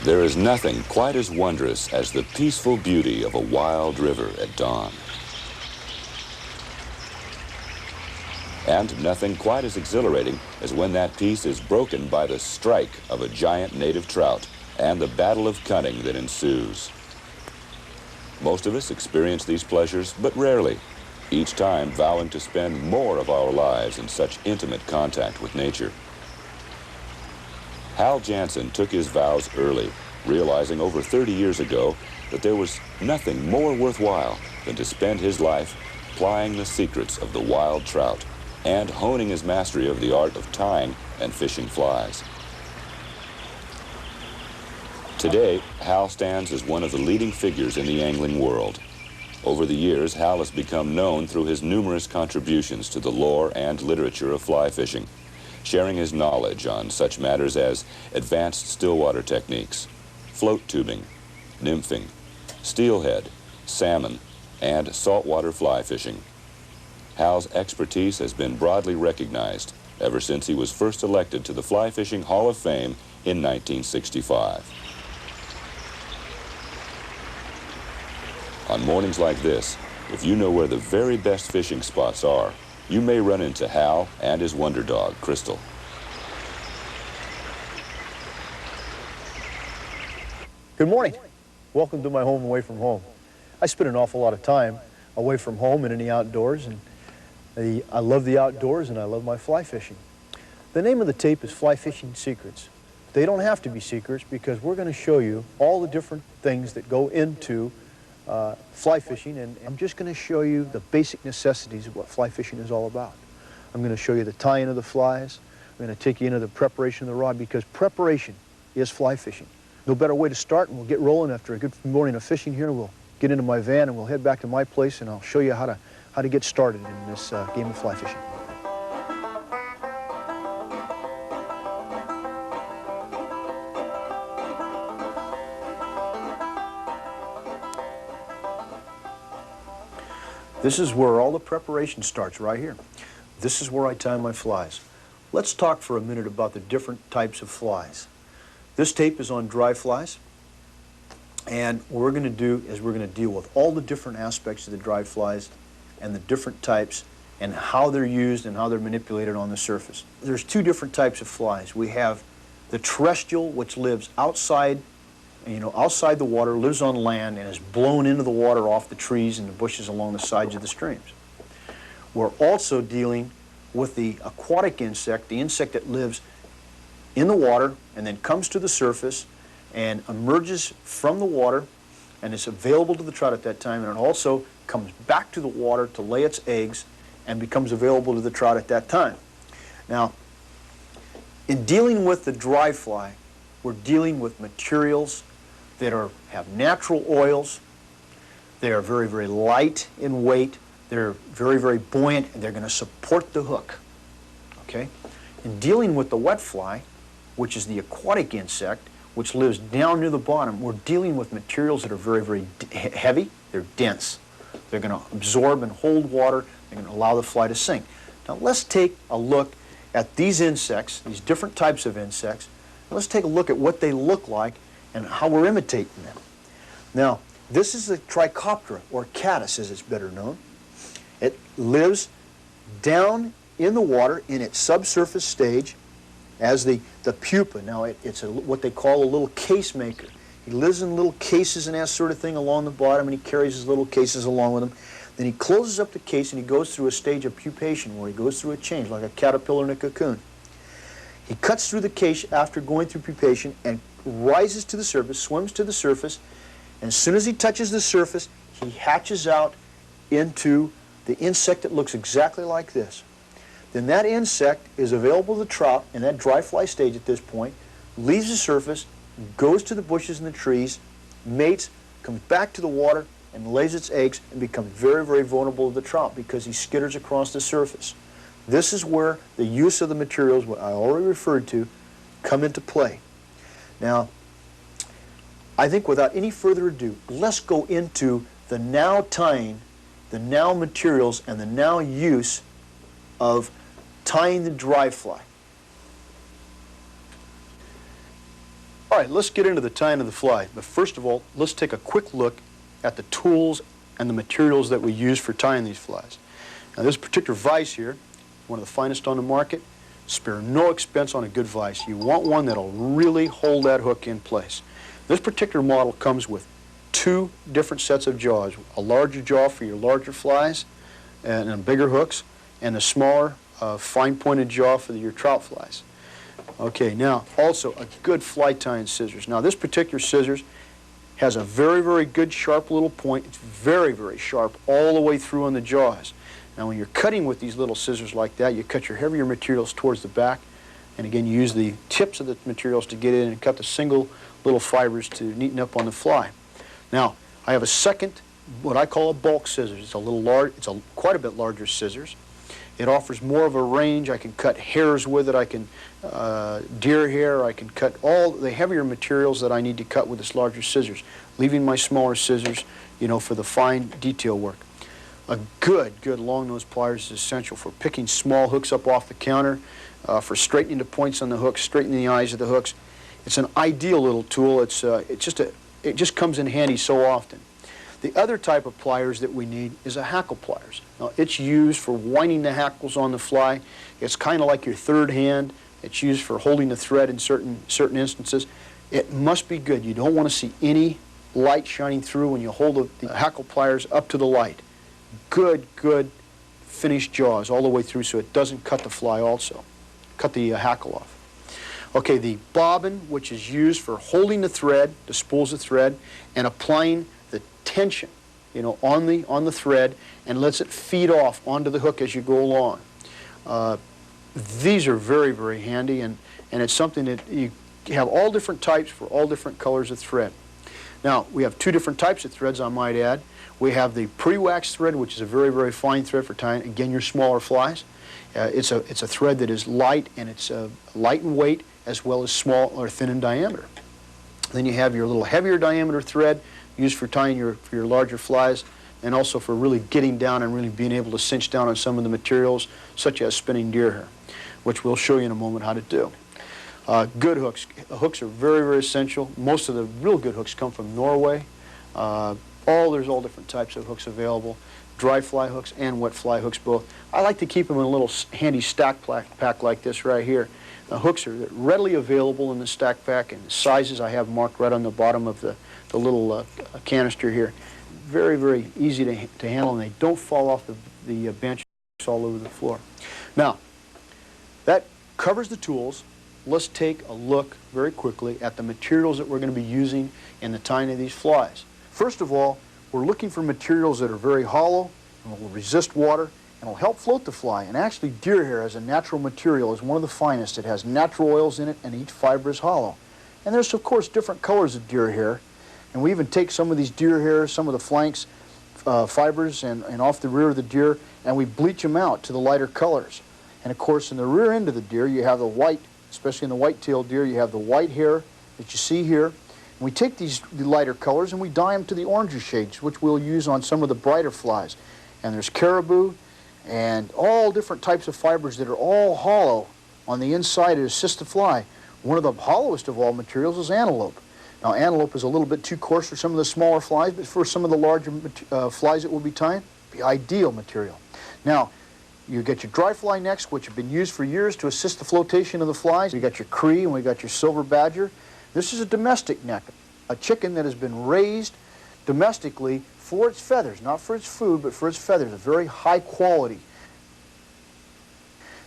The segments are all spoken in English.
There is nothing quite as wondrous as the peaceful beauty of a wild river at dawn. And nothing quite as exhilarating as when that peace is broken by the strike of a giant native trout and the battle of cunning that ensues. Most of us experience these pleasures, but rarely, each time vowing to spend more of our lives in such intimate contact with nature. Hal Janssen took his vows early, realizing over 30 years ago that there was nothing more worthwhile than to spend his life plying the secrets of the wild trout and honing his mastery of the art of tying and fishing flies. Today, Hal stands as one of the leading figures in the angling world. Over the years, Hal has become known through his numerous contributions to the lore and literature of fly fishing, sharing his knowledge on such matters as advanced stillwater techniques, float tubing, nymphing, steelhead, salmon, and saltwater fly fishing. Hal's expertise has been broadly recognized ever since he was first elected to the Fly Fishing Hall of Fame in 1965. On mornings like this, if you know where the very best fishing spots are, you may run into Hal and his wonder dog, Crystal. Good morning. Welcome to my home away from home. I spend an awful lot of time away from home and in the outdoors, and I love the outdoors and I love my fly fishing. The name of the tape is Fly Fishing Secrets. They don't have to be secrets because we're going to show you all the different things that go into fly fishing, and I'm just going to show you the basic necessities of what fly fishing is all about. I'm going to show you the tying of the flies. I'm going to take you into the preparation of the rod, because preparation is fly fishing. No better way to start, and we'll get rolling after a good morning of fishing here. We'll get into my van and we'll head back to my place, and I'll show you how to get started in this game of fly fishing. This is where all the preparation starts, right here. This is where I tie my flies. Let's talk for a minute about the different types of flies. This tape is on dry flies, and what we're going to do is we're going to deal with all the different aspects of the dry flies and the different types and how they're used and how they're manipulated on the surface. There's two different types of flies. We have the terrestrial, which lives outside, outside the water, lives on land, and is blown into the water off the trees and the bushes along the sides of the streams. We're also dealing with the aquatic insect, the insect that lives in the water and then comes to the surface and emerges from the water and is available to the trout at that time, and it also comes back to the water to lay its eggs and becomes available to the trout at that time. Now, in dealing with the dry fly, we're dealing with materials that have natural oils. They are very, very light in weight. They're very, very buoyant, and they're going to support the hook. Okay? In dealing with the wet fly, which is the aquatic insect, which lives down near the bottom, we're dealing with materials that are very, very heavy. They're dense. They're going to absorb and hold water. They're going to allow the fly to sink. Now let's take a look at these insects, these different types of insects. Let's take a look at what they look like and how we're imitating them. Now, this is the Trichoptera, or caddis as it's better known. It lives down in the water in its subsurface stage as the pupa. Now, it's what they call a little case maker. He lives in little cases and that sort of thing along the bottom, and he carries his little cases along with him. Then he closes up the case and he goes through a stage of pupation where he goes through a change like a caterpillar in a cocoon. He cuts through the case after going through pupation and rises to the surface, swims to the surface, and as soon as he touches the surface, he hatches out into the insect that looks exactly like this. Then that insect is available to the trout in that dry fly stage at this point, leaves the surface, goes to the bushes and the trees, mates, comes back to the water, and lays its eggs and becomes very, very vulnerable to the trout because he skitters across the surface. This is where the use of the materials, what I already referred to, come into play. Now, I think without any further ado, let's go into the now tying, the now materials, and the now use of tying the dry fly. All right, let's get into the tying of the fly. But first of all, let's take a quick look at the tools and the materials that we use for tying these flies. Now this particular vise here, one of the finest on the market. Spare no expense on a good vise. You want one that'll really hold that hook in place. This particular model comes with two different sets of jaws. A larger jaw for your larger flies and bigger hooks, and a smaller fine-pointed jaw for your trout flies. Okay, now also a good fly tying scissors. Now this particular scissors has a very, very good sharp little point. It's very, very sharp all the way through on the jaws. Now when you're cutting with these little scissors like that, you cut your heavier materials towards the back, and again you use the tips of the materials to get in and cut the single little fibers to neaten up on the fly. Now I have a second, what I call a bulk scissors. It's a little large, it's a quite a bit larger scissors. It offers more of a range. I can cut hairs with it. I can deer hair. I can cut all the heavier materials that I need to cut with this larger scissors, leaving my smaller scissors, you know, for the fine detail work. A good long nose pliers is essential for picking small hooks up off the counter, for straightening the points on the hooks, straightening the eyes of the hooks. It's an ideal little tool. It just comes in handy so often. The other type of pliers that we need is a hackle pliers. Now it's used for winding the hackles on the fly. It's kind of like your third hand. It's used for holding the thread in certain instances. It must be good. You don't want to see any light shining through when you hold the hackle pliers up to the light. Good finished jaws all the way through so it doesn't cut the fly also. Cut the hackle off. Okay, the bobbin, which is used for holding the thread, the spools of thread, and applying the tension, you know, on the thread, and lets it feed off onto the hook as you go along. These are very, very handy, and it's something that you have all different types for all different colors of thread. Now, we have two different types of threads, I might add. We have the pre-waxed thread, which is a very, very fine thread for tying, again, your smaller flies. It's a thread that is light, and it's light in weight as well as small or thin in diameter. Then you have your little heavier diameter thread used for tying for your larger flies, and also for really getting down and really being able to cinch down on some of the materials, such as spinning deer hair, which we'll show you in a moment how to do. Good hooks. Hooks are very, very essential. Most of the real good hooks come from Norway. There's all different types of hooks available, dry fly hooks and wet fly hooks both. I like to keep them in a little handy stack pack like this right here. Hooks are readily available in the stack pack, and the sizes I have marked right on the bottom of the little canister here. Very, very easy to handle, and they don't fall off the bench all over the floor. Now, that covers the tools. Let's take a look very quickly at the materials that we're going to be using in the tying of these flies. First of all, we're looking for materials that are very hollow and will resist water and will help float the fly. And actually, deer hair as a natural material is one of the finest. It has natural oils in it, and each fiber is hollow. And there's, of course, different colors of deer hair. And we even take some of these deer hairs, some of the flanks, fibers, and off the rear of the deer, and we bleach them out to the lighter colors. And of course, in the rear end of the deer, you have the white, especially in the white-tailed deer, you have the white hair that you see here. And we take the lighter colors and we dye them to the oranger shades, which we'll use on some of the brighter flies. And there's caribou and all different types of fibers that are all hollow on the inside to assist the fly. One of the hollowest of all materials is antelope. Now, antelope is a little bit too coarse for some of the smaller flies, but for some of the larger flies that we'll be tying, the ideal material. Now, you get your dry fly necks, which have been used for years to assist the flotation of the flies. You got your Cree and we got your silver badger. This is a domestic neck, a chicken that has been raised domestically for its feathers, not for its food, but for its feathers, a very high quality.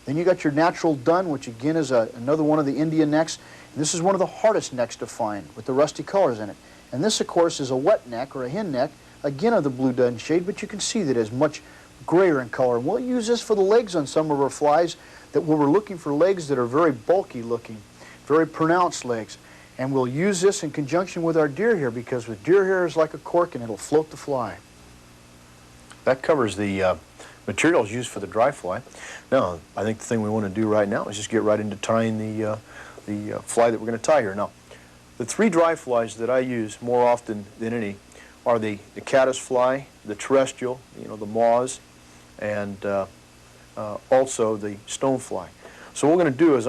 Then you got your natural dun, which again is another one of the Indian necks. And this is one of the hardest necks to find with the rusty colors in it. And this, of course, is a wet neck or a hen neck, again of the blue dun shade, but you can see that it's much grayer in color. And we'll use this for the legs on some of our flies that when we're looking for legs that are very bulky looking, very pronounced legs. And we'll use this in conjunction with our deer hair, because with deer hair is like a cork and it'll float the fly. That covers the materials used for the dry fly. Now, I think the thing we want to do right now is just get right into tying the fly that we're going to tie here. Now, the three dry flies that I use more often than any are the caddis fly, the terrestrial, you know, the moths, and also the stonefly. So what we're going to do is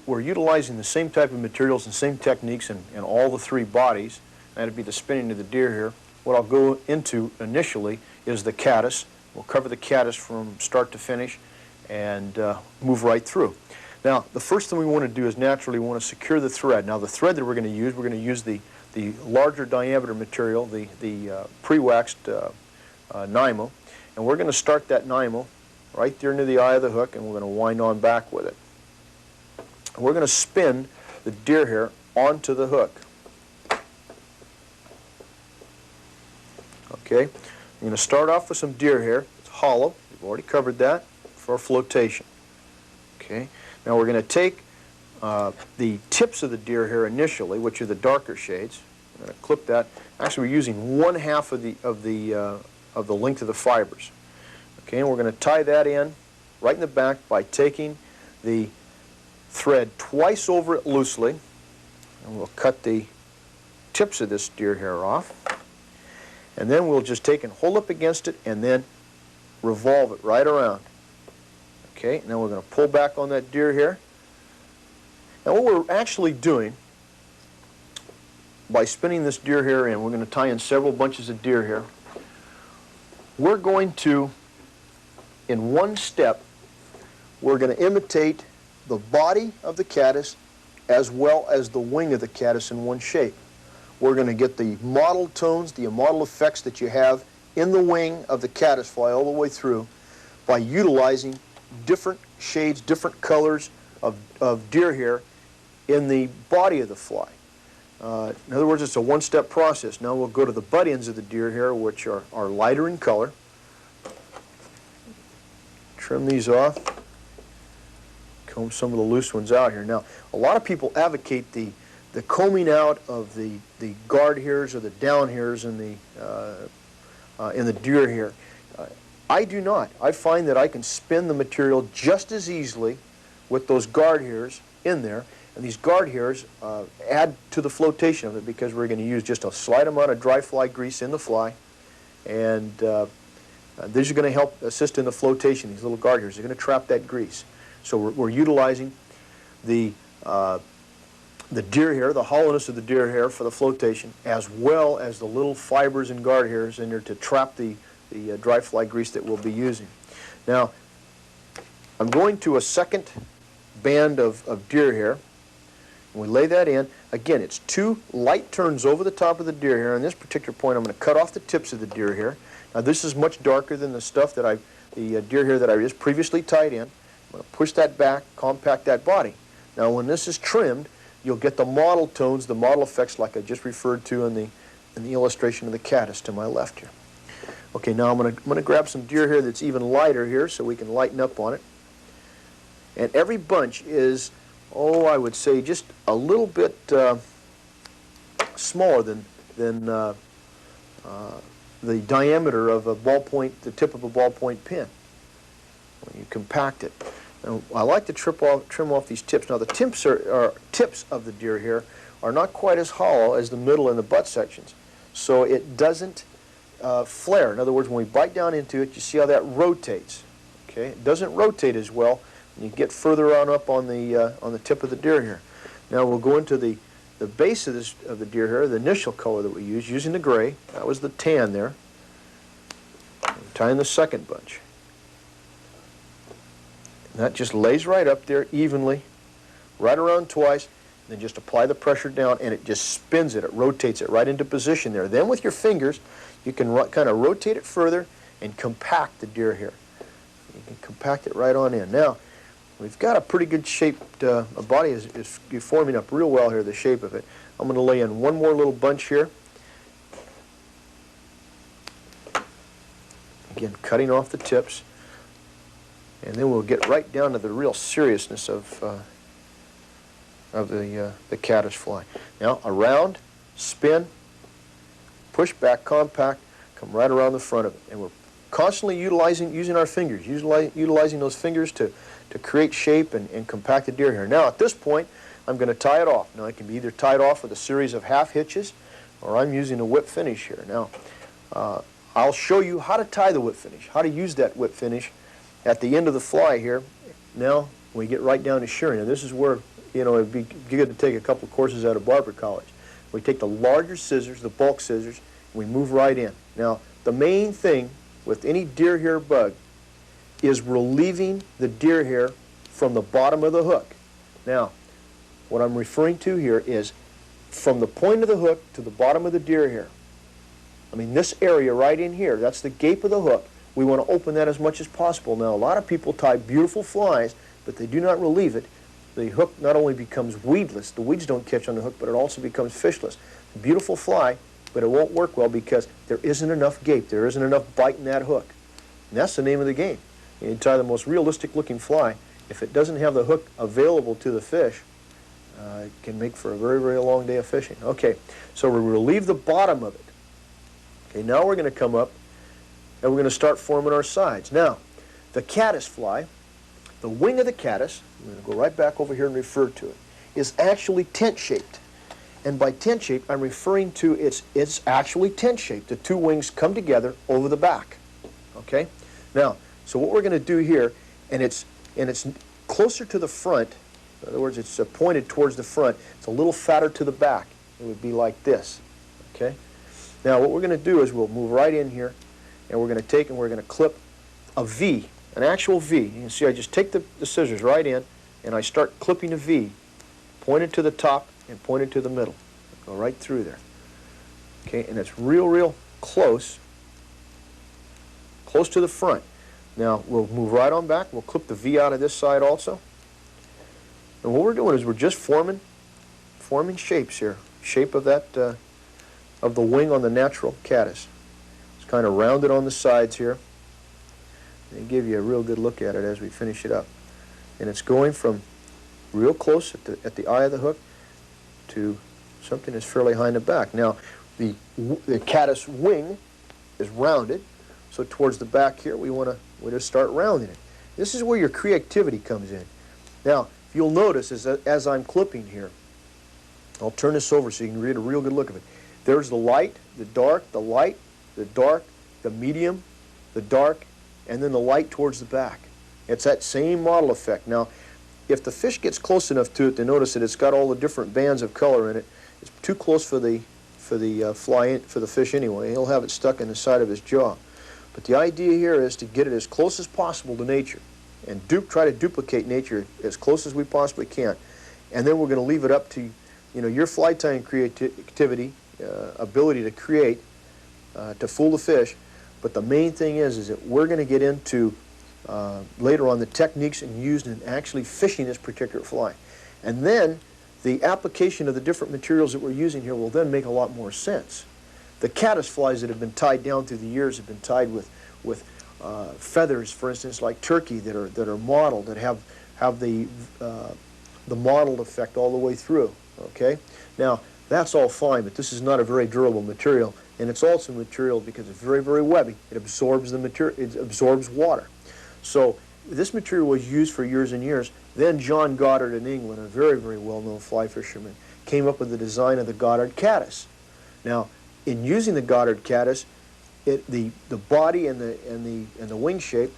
we're utilizing the same type of materials and same techniques in all the three bodies. That'd be the spinning of the deer here. What I'll go into initially is the caddis. We'll cover the caddis from start to finish and move right through. Now, the first thing we want to do is naturally we want to secure the thread. Now, the thread that we're going to use the larger diameter material, the pre-waxed NYMO, and we're going to start that NYMO right there near the eye of the hook, and we're going to wind on back with it. And we're going to spin the deer hair onto the hook. Okay, I'm going to start off with some deer hair. It's hollow. We've already covered that for flotation. Okay, now we're going to take the tips of the deer hair initially, which are the darker shades. I'm going to clip that. Actually, we're using 1/2 of the length of the fibers. Okay, and we're going to tie that in right in the back by taking the thread twice over it loosely, and we'll cut the tips of this deer hair off. And then we'll just take and hold up against it and then revolve it right around. Okay, now we're going to pull back on that deer hair. Now what we're actually doing by spinning this deer hair in, we're going to tie in several bunches of deer hair. We're going to, in one step, we're going to imitate the body of the caddis as well as the wing of the caddis in one shape. We're going to get the mottled tones, the mottled effects that you have in the wing of the caddisfly all the way through by utilizing different shades, different colors of deer hair in the body of the fly. In other words, it's a one-step process. Now we'll go to the butt ends of the deer hair, which are lighter in color. Trim these off. Comb some of the loose ones out here. Now, a lot of people advocate the combing out of the guard hairs or the down hairs in the deer hair. I do not. I find that I can spin the material just as easily with those guard hairs in there, and these guard hairs add to the flotation of it because we're going to use just a slight amount of dry fly grease in the fly, and these are going to help assist in the flotation. These little guard hairs are going to trap that grease. So we're utilizing the deer hair, the hollowness of the deer hair for the flotation, as well as the little fibers and guard hairs in there to trap the dry fly grease that we'll be using. Now, I'm going to a second band of deer hair, and we lay that in. Again, it's 2 light turns over the top of the deer hair. On this particular point, I'm going to cut off the tips of the deer hair. Now, this is much darker than the stuff that the deer hair that I just previously tied in. I'm going to push that back, compact that body. Now, when this is trimmed, you'll get the mottle tones, the mottle effects like I just referred to in the illustration of the caddis to my left here. Okay, now I'm going to grab some deer hair that's even lighter here so we can lighten up on it. And every bunch is, I would say just a little bit smaller than the diameter of a ballpoint, the tip of a ballpoint pin when you compact it. Now, I like to trim off these tips. Now, the tips of the deer hair are not quite as hollow as the middle and the butt sections, so it doesn't flare. In other words, when we bite down into it, you see how that rotates. Okay, it doesn't rotate as well when you get further on up on the tip of the deer hair. Now we'll go into the base of the deer hair, the initial color that we use, using the gray. That was the tan there. Tie in the second bunch. And that just lays right up there evenly, right around twice, and then just apply the pressure down, and it just spins it. It rotates it right into position there. Then with your fingers, you can kind of rotate it further and compact the deer hair. You can compact it right on in. Now, we've got a pretty good shaped body is forming up real well here, the shape of it. I'm going to lay in one more little bunch here. Again, cutting off the tips. And then we'll get right down to the real seriousness of the caddisfly. Now, around, spin, push back, compact, come right around the front of it. And we're constantly using our fingers, utilizing those fingers to create shape and compact the deer hair. Now, at this point, I'm going to tie it off. Now, it can be either tied off with a series of half hitches, or I'm using a whip finish here. Now, I'll show you how to tie the whip finish, how to use that whip finish at the end of the fly here. Now, We get right down to shearing, and this is where, you know, it'd be good to take a couple of courses out of barber college. We take the larger scissors, the bulk scissors, and we move right in. Now, the main thing with any deer hair bug is relieving the deer hair from the bottom of the hook. Now, what I'm referring to here is from the point of the hook to the bottom of the deer hair. I mean, this area right in here, that's the gape of the hook. We want to open that as much as possible. Now, a lot of people tie beautiful flies, but they do not relieve it. The hook not only becomes weedless, the weeds don't catch on the hook, but it also becomes fishless. Beautiful fly, but it won't work well because there isn't enough gape, there isn't enough bite in that hook. And that's the name of the game. You tie the most realistic looking fly. If it doesn't have the hook available to the fish, it can make for a very, very long day of fishing. Okay, so we relieve the bottom of it. Okay, now we're going to come up and we're going to start forming our sides. Now, the caddis fly, the wing of the caddis, I'm going to go right back over here and refer to it, is actually tent-shaped. And by tent-shaped, I'm referring to it's actually tent-shaped. The two wings come together over the back. Okay? Now, so what we're going to do here, and it's closer to the front. In other words, it's pointed towards the front. It's a little fatter to the back. It would be like this. Okay? Now, what we're going to do is we'll move right in here, and we're going to take and we're going to clip a V, an actual V. You can see I just take the scissors right in, and I start clipping a V, pointed to the top and pointed to the middle. Go right through there. Okay, and it's real, real close to the front. Now, we'll move right on back. We'll clip the V out of this side also. And what we're doing is we're just forming shapes here. Shape of that, of the wing on the natural caddis. It's kind of rounded on the sides here. And give you a real good look at it as we finish it up. And it's going from real close at the eye of the hook to something that's fairly high in the back. Now, the caddis wing is rounded, so towards the back here we just start rounding it. This is where your creativity comes in. Now, if you'll notice as I'm clipping here, I'll turn this over so you can get a real good look of it. There's the light, the dark, the light, the dark, the medium, the dark, and then the light towards the back. It's that same model effect. Now, if the fish gets close enough to it to notice that it's got all the different bands of color in it, it's too close for the fish anyway. He'll have it stuck in the side of his jaw. But the idea here is to get it as close as possible to nature, and try to duplicate nature as close as we possibly can. And then we're going to leave it up to, you know, your fly tying creativity, ability to create, to fool the fish. But the main thing is that we're going to get into later on the techniques and used in actually fishing this particular fly. And then the application of the different materials that we're using here will then make a lot more sense. The caddis flies that have been tied down through the years have been tied with feathers, for instance, like turkey, that are mottled, that have the mottled effect all the way through. Okay, now that's all fine, but this is not a very durable material, and it's also material because it's very, very webby. It absorbs the material. It absorbs water. So this material was used for years and years. Then John Goddard in England, a very, very well-known fly fisherman, came up with the design of the Goddard caddis. Now, in using the Goddard caddis, the body and the wing shape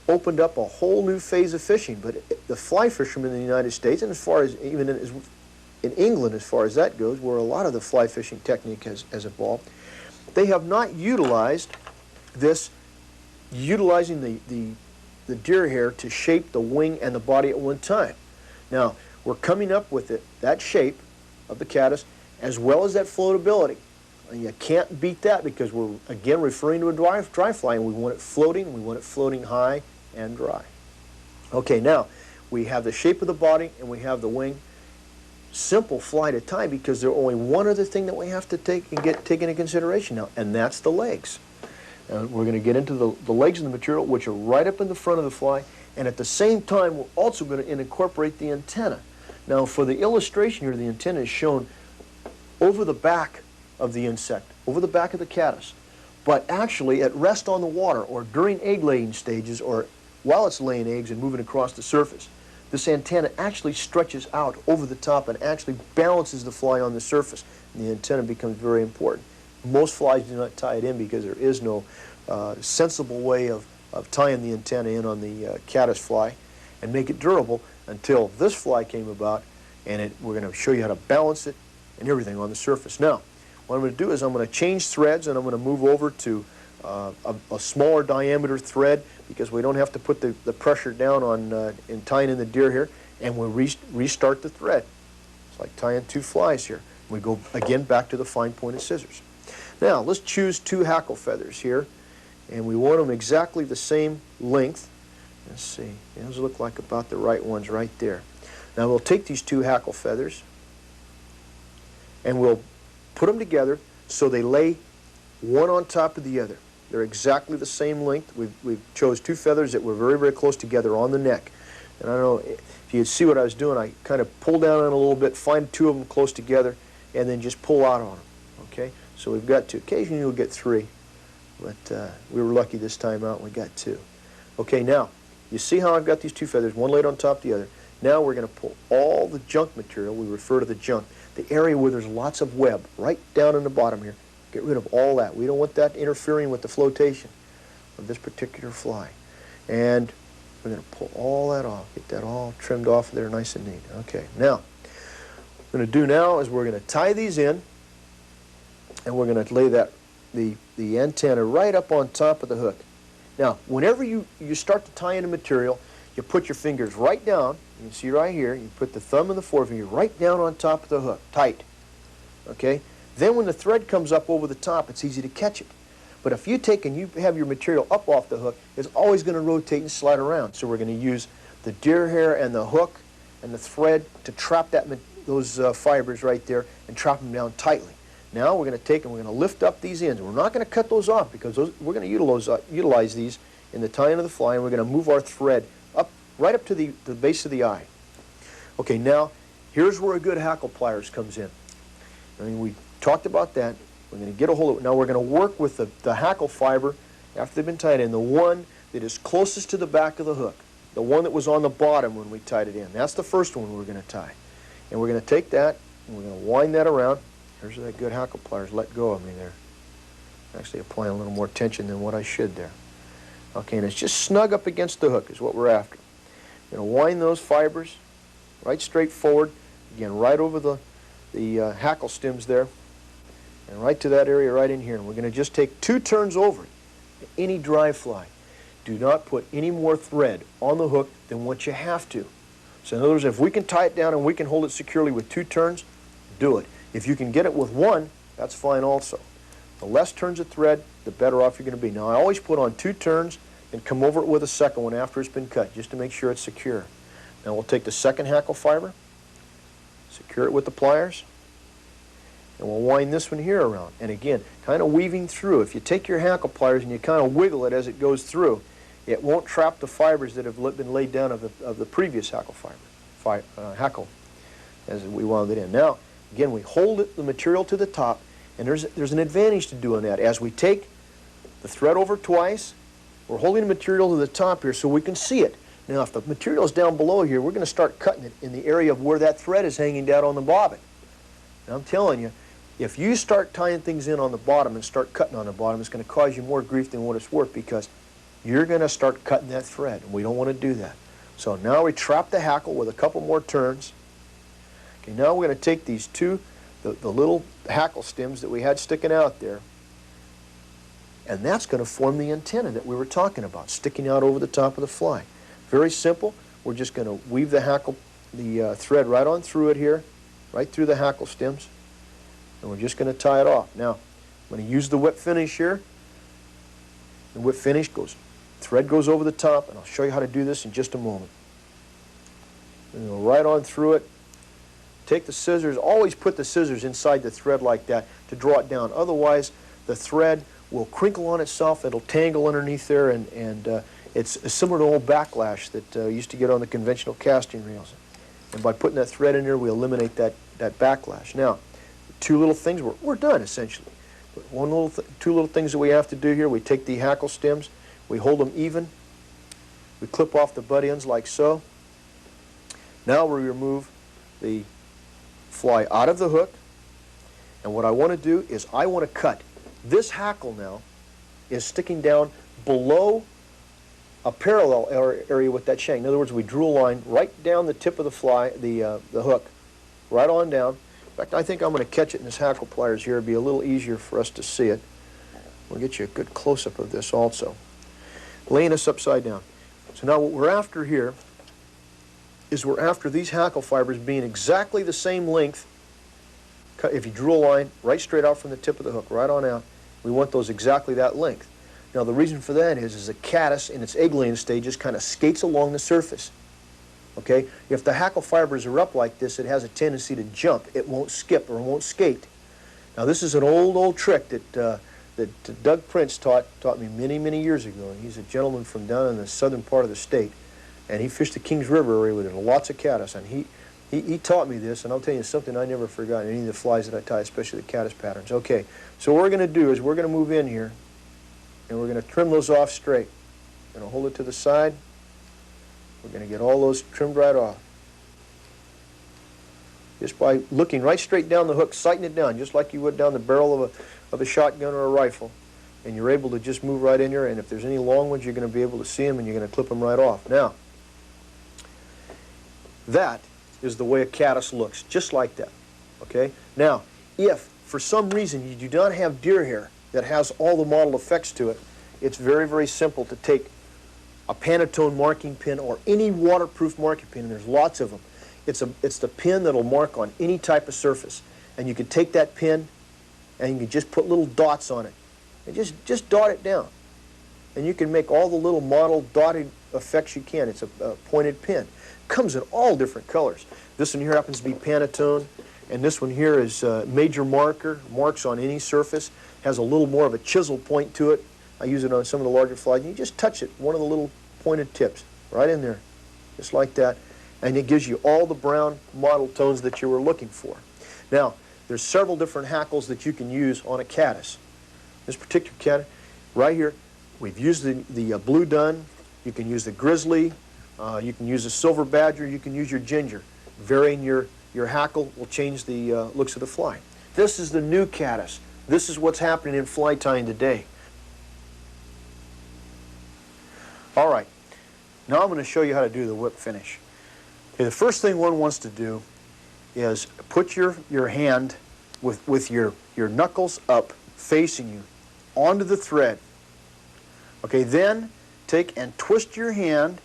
opened up a whole new phase of fishing. But the fly fishermen in the United States, and as far as even in England, as far as that goes, where a lot of the fly fishing technique has evolved, they have not utilized this, utilizing the deer hair to shape the wing and the body at one time. Now, we're coming up with that shape of the caddis as well as that floatability. And you can't beat that because we're, again, referring to a dry fly, and we want it floating high and dry. Okay, now, we have the shape of the body and we have the wing. Simple fly to tie because there's only one other thing that we have to take into consideration now, and that's the legs. And we're going to get into the legs of the material, which are right up in the front of the fly, and at the same time we're also going to incorporate the antenna. Now, for the illustration here, the antenna is shown over the back of the insect, over the back of the caddis, but actually at rest on the water or during egg-laying stages or while it's laying eggs and moving across the surface. This antenna actually stretches out over the top and actually balances the fly on the surface, and the antenna becomes very important. Most flies do not tie it in because there is no sensible way of tying the antenna in on the caddis fly and make it durable. until this fly came about, and we're going to show you how to balance it and everything on the surface. Now, what I'm going to do is I'm going to change threads, and I'm going to move over to a smaller diameter thread, because we don't have to put the pressure down on in tying in the deer here, and we'll restart the thread. It's like tying two flies here. We go again back to the fine pointed scissors. Now let's choose two hackle feathers here, and we want them exactly the same length. Let's see, those look like about the right ones right there. Now we'll take these two hackle feathers and we'll put them together so they lay one on top of the other. They're exactly the same length. We've chose two feathers that were very, very close together on the neck. And I don't know if you see what I was doing. I kind of pull down on it a little bit, find two of them close together, and then just pull out on them. Okay? So we've got two. Occasionally you'll get three, but we were lucky this time out and we got two. Okay, now, you see how I've got these two feathers, one laid on top of the other. Now we're going to pull all the junk material, we refer to the junk, the area where there's lots of web, right down in the bottom here. Get rid of all that. We don't want that interfering with the flotation of this particular fly. And we're going to pull all that off, get that all trimmed off there nice and neat. Okay, now, what we're going to do now is we're going to tie these in, and we're going to lay the antenna right up on top of the hook. Now, whenever you start to tie in the material, you put your fingers right down. You can see right here, you put the thumb and the forefinger right down on top of the hook, tight. Okay? Then when the thread comes up over the top, it's easy to catch it. But if you take and you have your material up off the hook, it's always going to rotate and slide around. So we're going to use the deer hair and the hook and the thread to trap those fibers right there and trap them down tightly. Now we're going to take and we're going to lift up these ends. We're not going to cut those off, because we're going to utilize these in the tying of the fly, and we're going to move our thread up right up to the base of the eye. Okay, now here's where a good hackle pliers comes in. I mean, we talked about that. We're going to get a hold of it. Now we're going to work with the hackle fiber after they've been tied in, the one that is closest to the back of the hook, the one that was on the bottom when we tied it in. That's the first one we're going to tie. And we're going to take that and we're going to wind that around. There's that good hackle pliers. Let go of me there. Actually applying a little more tension than what I should there. Okay, and it's just snug up against the hook is what we're after. We're going to wind those fibers right straight forward, again right over the hackle stems there, and right to that area right in here. And we're going to just take 2 turns over it. Any dry fly. Do not put any more thread on the hook than what you have to. So in other words, if we can tie it down and we can hold it securely with 2 turns, do it. If you can get it with 1, that's fine also. The less turns of thread, the better off you're going to be. Now I always put on 2 turns and come over it with a second one after it's been cut, just to make sure it's secure. Now we'll take the second hackle fiber, secure it with the pliers, and we'll wind this one here around. And again, kind of weaving through. If you take your hackle pliers and you kind of wiggle it as it goes through, it won't trap the fibers that have been laid down of the previous hackle hackle as we wound it in. Now, again, we hold the material to the top, and there's an advantage to doing that. As we take the thread over twice, we're holding the material to the top here so we can see it. Now, if the material is down below here, we're going to start cutting it in the area of where that thread is hanging down on the bobbin. Now, I'm telling you, if you start tying things in on the bottom and start cutting on the bottom, it's going to cause you more grief than what it's worth, because you're going to start cutting that thread, and we don't want to do that. So now we trap the hackle with a couple more turns. Okay, now we're going to take these the little hackle stems that we had sticking out there, and that's going to form the antenna that we were talking about, sticking out over the top of the fly. Very simple. We're just going to weave the thread right on through it here, right through the hackle stems, and we're just going to tie it off. Now, I'm going to use the whip finish here. The whip finish thread goes over the top, and I'll show you how to do this in just a moment. And go right on through it. Take the scissors, always put the scissors inside the thread like that to draw it down. Otherwise, the thread will crinkle on itself, it'll tangle underneath there, and it's similar to old backlash that used to get on the conventional casting reels. And by putting that thread in there, we eliminate that backlash. Now, 2 little things, we're done essentially. But 2 little things that we have to do here. We take the hackle stems, we hold them even, we clip off the butt ends like so. Now we remove the fly out of the hook, and what I want to do is I want to cut. This hackle now is sticking down below a parallel area with that shank. In other words, we drew a line right down the tip of the fly, the hook, right on down. In fact, I think I'm going to catch it in this hackle pliers here. It'd be a little easier for us to see it. We'll get you a good close-up of this also. Laying this upside down. So now what we're after here is we're after these hackle fibers being exactly the same length. If you drew a line right straight out from the tip of the hook, right on out, we want those exactly that length. Now the reason for that is the caddis in its egg-laying stages kind of skates along the surface. Okay? If the hackle fibers are up like this, it has a tendency to jump. It won't skip or it won't skate. Now this is an old trick that Doug Prince taught me many years ago. He's a gentleman from down in the southern part of the state, and he fished the Kings River area with lots of caddis, and he taught me this, and I'll tell you something I never forgot in any of the flies that I tie, especially the caddis patterns. Okay, so what we're going to do is we're going to move in here, and we're going to trim those off straight. We're going to hold it to the side. We're going to get all those trimmed right off. Just by looking right straight down the hook, sighting it down, just like you would down the barrel of a shotgun or a rifle. And you're able to just move right in there, and if there's any long ones, you're going to be able to see them, and you're going to clip them right off. Now, that is the way a caddis looks, just like that. Okay? Now, if for some reason you do not have deer hair that has all the model effects to it, it's very simple to take a Pantone marking pin or any waterproof marking pin, and there's lots of them. It's the pin that'll mark on any type of surface. And you can take that pin and you can just put little dots on it. And just dot it down. And you can make all the little model dotted effects you can. It's a pointed pin. Comes in all different colors. This one here happens to be Pantone, and this one here is major marker, marks on any surface, has a little more of a chisel point to it. I use it on some of the larger flies. And you just touch it, one of the little pointed tips, right in there, just like that. And it gives you all the brown model tones that you were looking for. Now, there's several different hackles that you can use on a caddis. This particular caddis, right here, we've used the blue dun. You can use the grizzly. You can use the silver badger. You can use your ginger. Varying your hackle will change the looks of the fly. This is the new caddis. This is what's happening in fly tying today. All right, now I'm going to show you how to do the whip finish. Okay, the first thing one wants to do is put your hand with your knuckles up facing you onto the thread. Okay, then take and twist your hand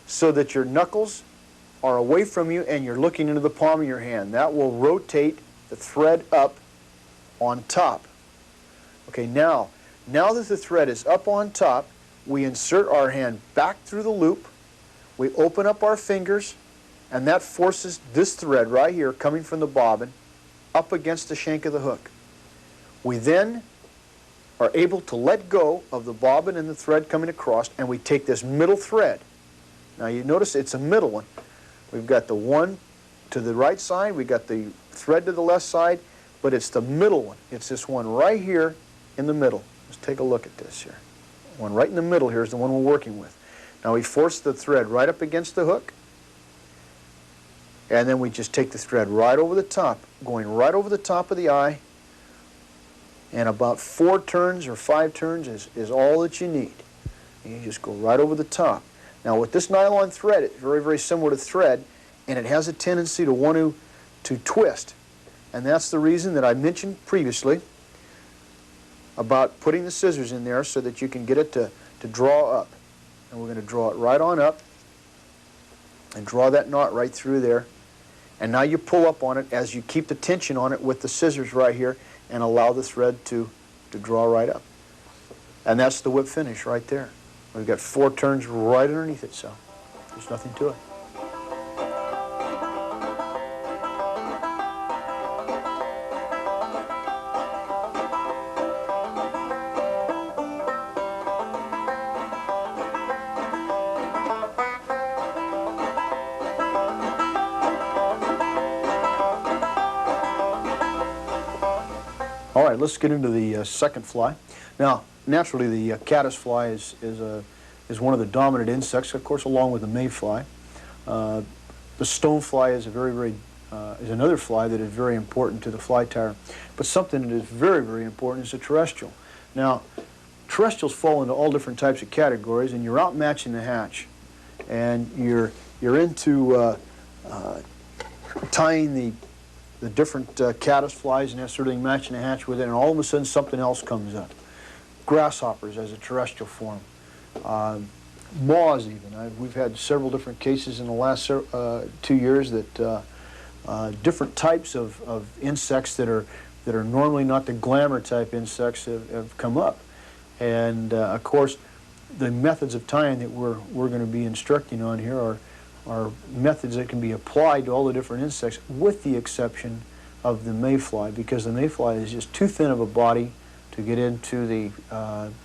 so that your knuckles are away from you and you're looking into the palm of your hand. That will rotate the thread up on top. Okay, now that the thread is up on top, we insert our hand back through the loop, we open up our fingers, and that forces this thread right here coming from the bobbin up against the shank of the hook. We then are able to let go of the bobbin and the thread coming across, and we take this middle thread. Now you notice it's a middle one. We've got the one to the right side, we've got the thread to the left side, but it's the middle one. It's this one right here in the middle. Let's take a look at this here. One right in the middle here is the one we're working with. Now we force the thread right up against the hook, and then we just take the thread right over the top, going right over the top of the eye, and about 4 turns or 5 turns is all that you need. And you just go right over the top. Now with this nylon thread, it's very similar to thread, and it has a tendency to want to twist. And that's the reason that I mentioned previously about putting the scissors in there so that you can get it to draw up. And we're going to draw it right on up and draw that knot right through there. And now you pull up on it as you keep the tension on it with the scissors right here and allow the thread to draw right up. And that's the whip finish right there. We've got 4 turns right underneath it, so there's nothing to it. All right, let's get into the second fly. Now, naturally, the caddis fly is one of the dominant insects, of course, along with the mayfly. The stonefly is is another fly that is very important to the fly tyer. But something that is very important is the terrestrial. Now, terrestrials fall into all different types of categories, and you're out matching the hatch, and you're into tying the different caddis flies and that sort of thing, matching the hatch with it, and all of a sudden something else comes up. Grasshoppers as a terrestrial form. Moths even. We've had several different cases in the last 2 years that different types of insects that are normally not the glamour type insects have come up. And of course, the methods of tying that we're going to be instructing on here are methods that can be applied to all the different insects, with the exception of the mayfly, because the mayfly is just too thin of a body to get into the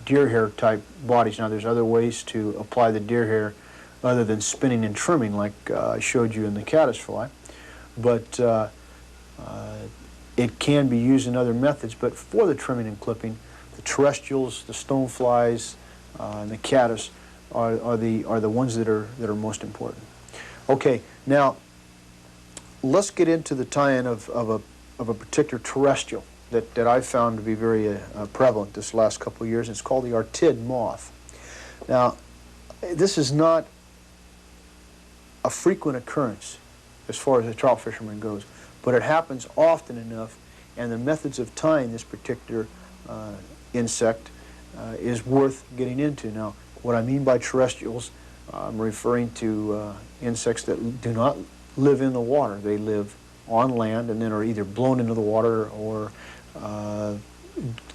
deer hair type bodies. Now there's other ways to apply the deer hair other than spinning and trimming, like I showed you in the caddisfly, but it can be used in other methods. But for the trimming and clipping, the terrestrials, the stoneflies, and the caddis are the ones that are most important. Okay, now let's get into the tie-in of a particular terrestrial that I've found to be very prevalent this last couple of years. It's called the artid moth. Now, this is not a frequent occurrence as far as a trout fisherman goes, but it happens often enough, and the methods of tying this particular insect is worth getting into. Now, what I mean by terrestrials, I'm referring to insects that do not live in the water. They live on land and then are either blown into the water or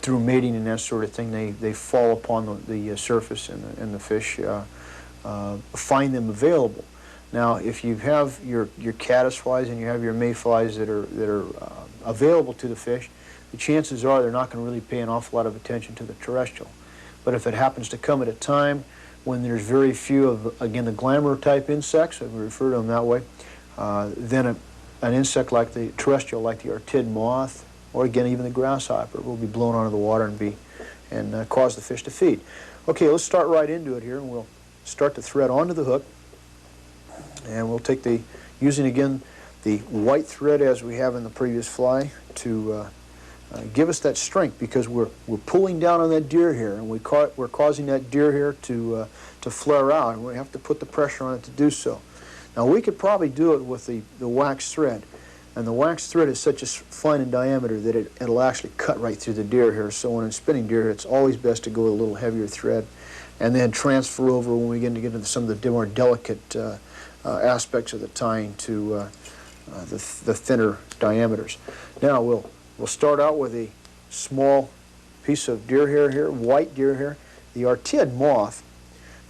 through mating and that sort of thing, they fall upon the surface, and the fish find them available. Now, if you have your caddisflies and you have your mayflies that are available to the fish, the chances are they're not going to really pay an awful lot of attention to the terrestrial. But if it happens to come at a time when there's very few of, again, the glamour type insects, we refer to them that way, then an insect like the terrestrial, like the artid moth, or again even the grasshopper, will be blown onto the water and cause the fish to feed. Okay, let's start right into it here, and we'll start the thread onto the hook, and we'll take using again the white thread as we have in the previous fly to give us that strength, because we're pulling down on that deer hair, and we're causing that deer hair to flare out, and we have to put the pressure on it to do so. Now, we could probably do it with the wax thread, and the wax thread is such a fine in diameter that it'll actually cut right through the deer hair. So when I'm spinning deer hair, it's always best to go with a little heavier thread, and then transfer over when we get into some of the more delicate aspects of the tying to the thinner diameters. Now we'll start out with a small piece of deer hair here, white deer hair. The artid moth,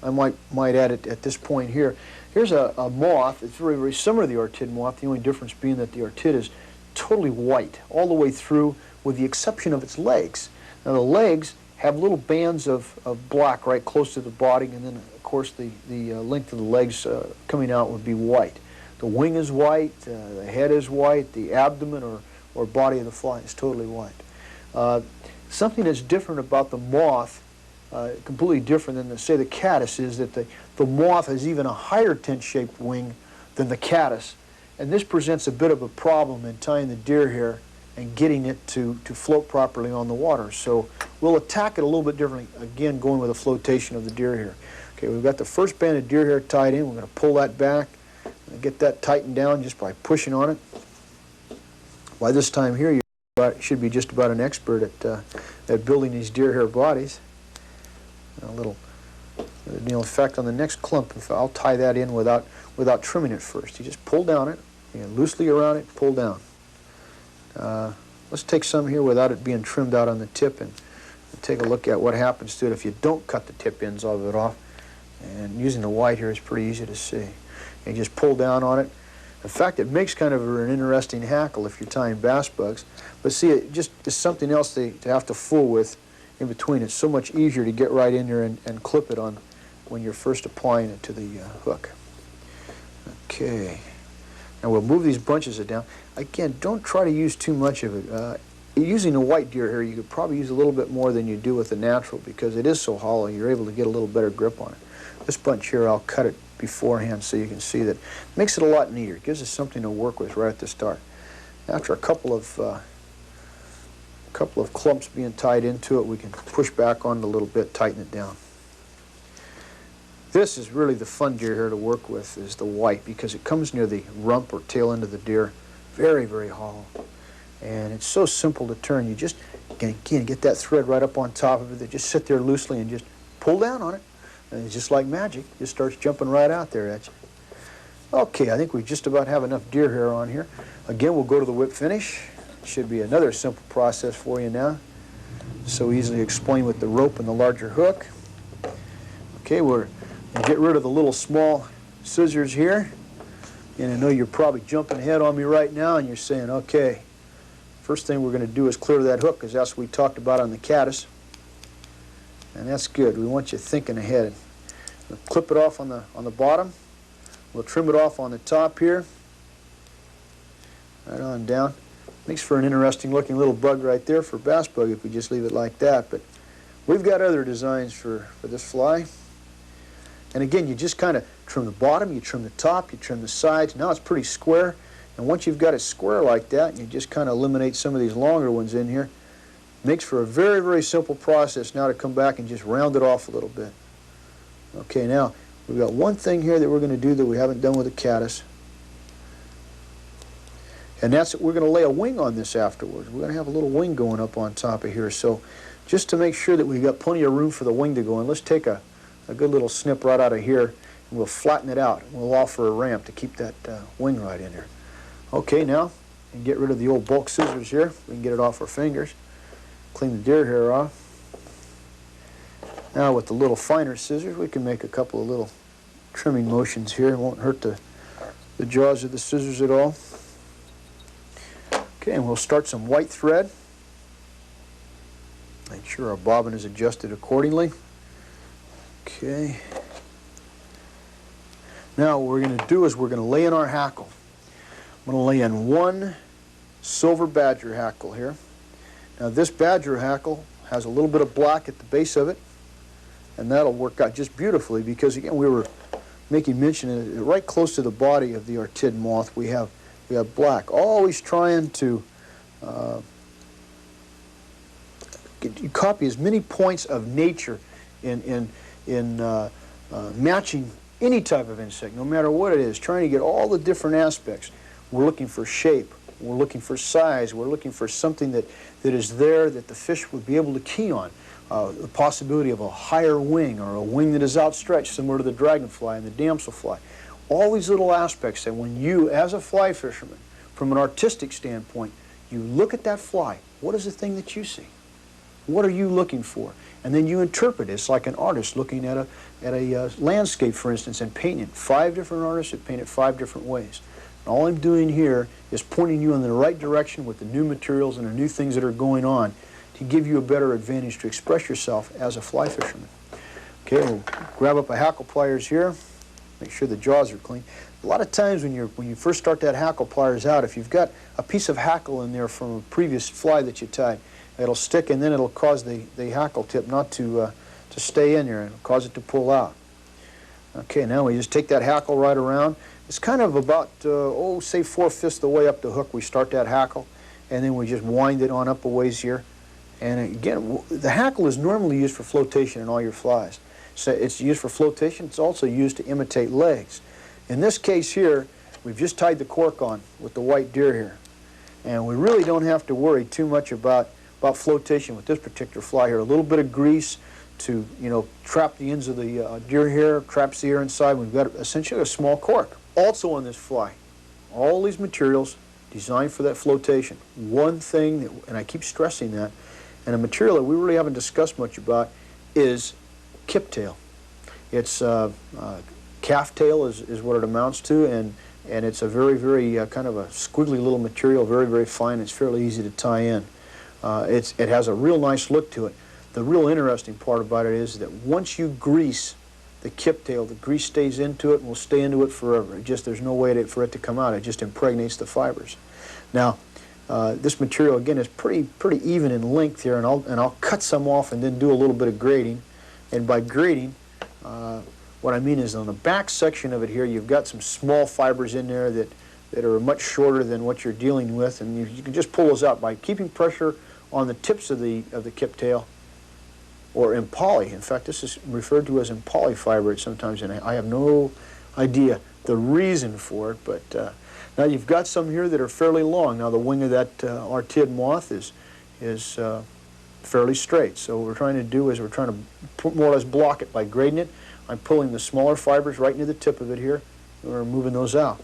I might add it at this point here. Here's a moth. It's very, very similar to the artid moth, the only difference being that the artid is totally white all the way through, with the exception of its legs. Now the legs have little bands of black right close to the body, and then of course the length of the legs coming out would be white. The wing is white, the head is white, the abdomen or body of the fly is totally white. Something that's different about the moth, completely different than, say, the caddis, is that the moth has even a higher tent-shaped wing than the caddis, and this presents a bit of a problem in tying the deer hair and getting it to float properly on the water. So we'll attack it a little bit differently, again going with a flotation of the deer hair. Okay, we've got the first band of deer hair tied in. We're going to pull that back and get that tightened down just by pushing on it. By this time here, you should be just about an expert at building these deer hair bodies. A little, in fact, on the next clump, I'll tie that in without trimming it first. You just pull down it, loosely around it, pull down. Let's take some here without it being trimmed out on the tip, and take a look at what happens to it if you don't cut the tip ends of it off. And using the white here is pretty easy to see. And you just pull down on it. In fact, it makes kind of an interesting hackle if you're tying bass bugs. But see, it just is something else to have to fool with in between. It's so much easier to get right in there and clip it on when you're first applying it to the hook. Okay. Now we'll move these bunches down. Again, don't try to use too much of it. Using a white deer hair, you could probably use a little bit more than you do with the natural, because it is so hollow, you're able to get a little better grip on it. This bunch here, I'll cut it beforehand so you can see that. It makes it a lot neater. It gives us something to work with right at the start. After a couple of a couple of clumps being tied into it. We can push back on it a little bit, tighten it down. This is really the fun deer hair to work with, is the white, because it comes near the rump or tail end of the deer. Very, very hollow. And it's so simple to turn. You just, again, get that thread right up on top of it. They just sit there loosely and just pull down on it. And it's just like magic. It just starts jumping right out there at you. Okay, I think we just about have enough deer hair on here. Again, we'll go to the whip finish. Should be another simple process for you now. So easily explained with the rope and the larger hook. Okay, we're going to get rid of the little small scissors here. And I know you're probably jumping ahead on me right now and you're saying, okay, first thing we're going to do is clear that hook, because that's what we talked about on the caddis. And that's good. We want you thinking ahead. We'll clip it off on the bottom. We'll trim it off on the top here. Right on down. Makes for an interesting looking little bug right there for bass bug if we just leave it like that. But we've got other designs for this fly. And again, you just kind of trim the bottom, you trim the top, you trim the sides. Now it's pretty square. And once you've got it square like that, you just kind of eliminate some of these longer ones in here. Makes for a very, very simple process now to come back and just round it off a little bit. Okay, now we've got one thing here that we're going to do that we haven't done with the caddis. And that's that we're going to lay a wing on this afterwards. We're going to have a little wing going up on top of here. So just to make sure that we've got plenty of room for the wing to go in, let's take a good little snip right out of here, and we'll flatten it out. We'll offer a ramp to keep that wing right in there. Okay, now, and get rid of the old bulk scissors here. We can get it off our fingers. Clean the deer hair off. Now with the little finer scissors, we can make a couple of little trimming motions here. It won't hurt the jaws of the scissors at all. Okay, and we'll start some white thread. Make sure our bobbin is adjusted accordingly. Okay. Now what we're going to do is we're going to lay in our hackle. I'm going to lay in one silver badger hackle here. Now this badger hackle has a little bit of black at the base of it, and that'll work out just beautifully because, again, we were making mention of it, right close to the body of the Artid moth we have black. Always trying to copy as many points of nature in matching any type of insect, no matter what it is, trying to get all the different aspects. We're looking for shape, we're looking for size, we're looking for something that is there that the fish would be able to key on. The possibility of a higher wing or a wing that is outstretched, similar to the dragonfly and the damselfly. All these little aspects that when you, as a fly fisherman, from an artistic standpoint, you look at that fly, what is the thing that you see? What are you looking for? And then you interpret it. It's like an artist looking at a landscape, for instance, and painting it. 5 different artists that paint it 5 different ways. And all I'm doing here is pointing you in the right direction with the new materials and the new things that are going on to give you a better advantage to express yourself as a fly fisherman. Okay, we'll grab up a hackle pliers here. Make sure the jaws are clean. A lot of times when you first start that hackle pliers out, if you've got a piece of hackle in there from a previous fly that you tied, it'll stick and then it'll cause the hackle tip not to stay in there and it'll cause it to pull out. Okay, now we just take that hackle right around. It's kind of about, say 4/5 the way up the hook we start that hackle, and then we just wind it on up a ways here. And again, the hackle is normally used for flotation in all your flies. So it's used for flotation. It's also used to imitate legs. In this case here, we've just tied the cork on with the white deer here. And we really don't have to worry too much about flotation with this particular fly here. A little bit of grease to, trap the ends of the deer hair, traps the air inside. We've got essentially a small cork. Also on this fly, all these materials designed for that flotation. One thing, and I keep stressing that, and a material that we really haven't discussed much about is kip tail. It's calf tail is what it amounts to, and it's a very, very kind of a squiggly little material, very, very fine. It's fairly easy to tie in. It has a real nice look to it. The real interesting part about it is that once you grease the kip tail, the grease stays into it and will stay into it forever. There's no way for it to come out. It just impregnates the fibers. Now, this material again is pretty even in length here, and I'll cut some off and then do a little bit of grading. And by grading, what I mean is on the back section of it here, you've got some small fibers in there that are much shorter than what you're dealing with, and you can just pull those out by keeping pressure on the tips of the kip tail, or in poly. In fact, this is referred to as in polyfiber sometimes, and I have no idea the reason for it, but now you've got some here that are fairly long. Now the wing of that Artid moth is fairly straight, so what we're trying to do is we're trying to more or less block it by grading it. I'm pulling the smaller fibers right into the tip of it here, and we're moving those out.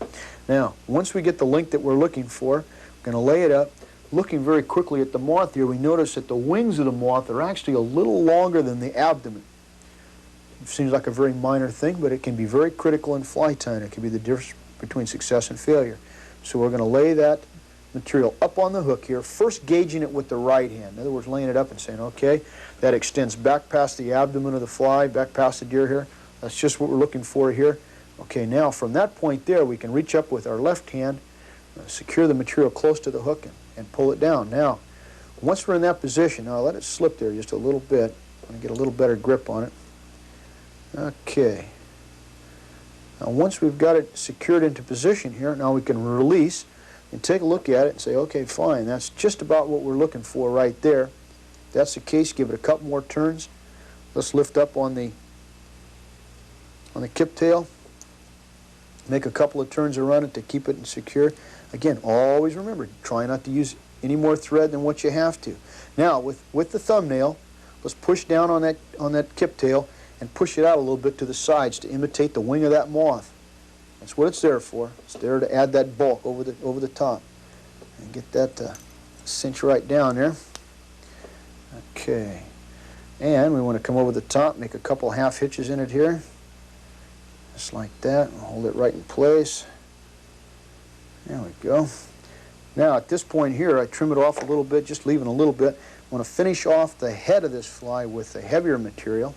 Now, once we get the length that we're looking for, we're going to lay it up. Looking very quickly at the moth here, we notice that the wings of the moth are actually a little longer than the abdomen. It seems like a very minor thing, but it can be very critical in fly tying. It can be the difference between success and failure. So we're going to lay that material up on the hook here, first gauging it with the right hand. In other words, laying it up and saying, okay, that extends back past the abdomen of the fly, back past the deer hair. That's just what we're looking for here. Okay, now from that point there, we can reach up with our left hand, secure the material close to the hook, and pull it down. Now, once we're in that position, now let it slip there just a little bit. I'm going to get a little better grip on it. Okay. Now, once we've got it secured into position here, now we can release and take a look at it and say, okay, fine, that's just about what we're looking for right there. If that's the case, give it a couple more turns. Let's lift up on the kip tail. Make a couple of turns around it to keep it secure. Again, always remember, try not to use any more thread than what you have to. Now, with the thumbnail, let's push down on that kip tail and push it out a little bit to the sides to imitate the wing of that moth. That's what it's there for. It's there to add that bulk over the top. And get that to cinch right down there. Okay. And we want to come over the top, make a couple half hitches in it here. Just like that. Hold it right in place. There we go. Now at this point here, I trim it off a little bit, just leaving a little bit. I want to finish off the head of this fly with the heavier material.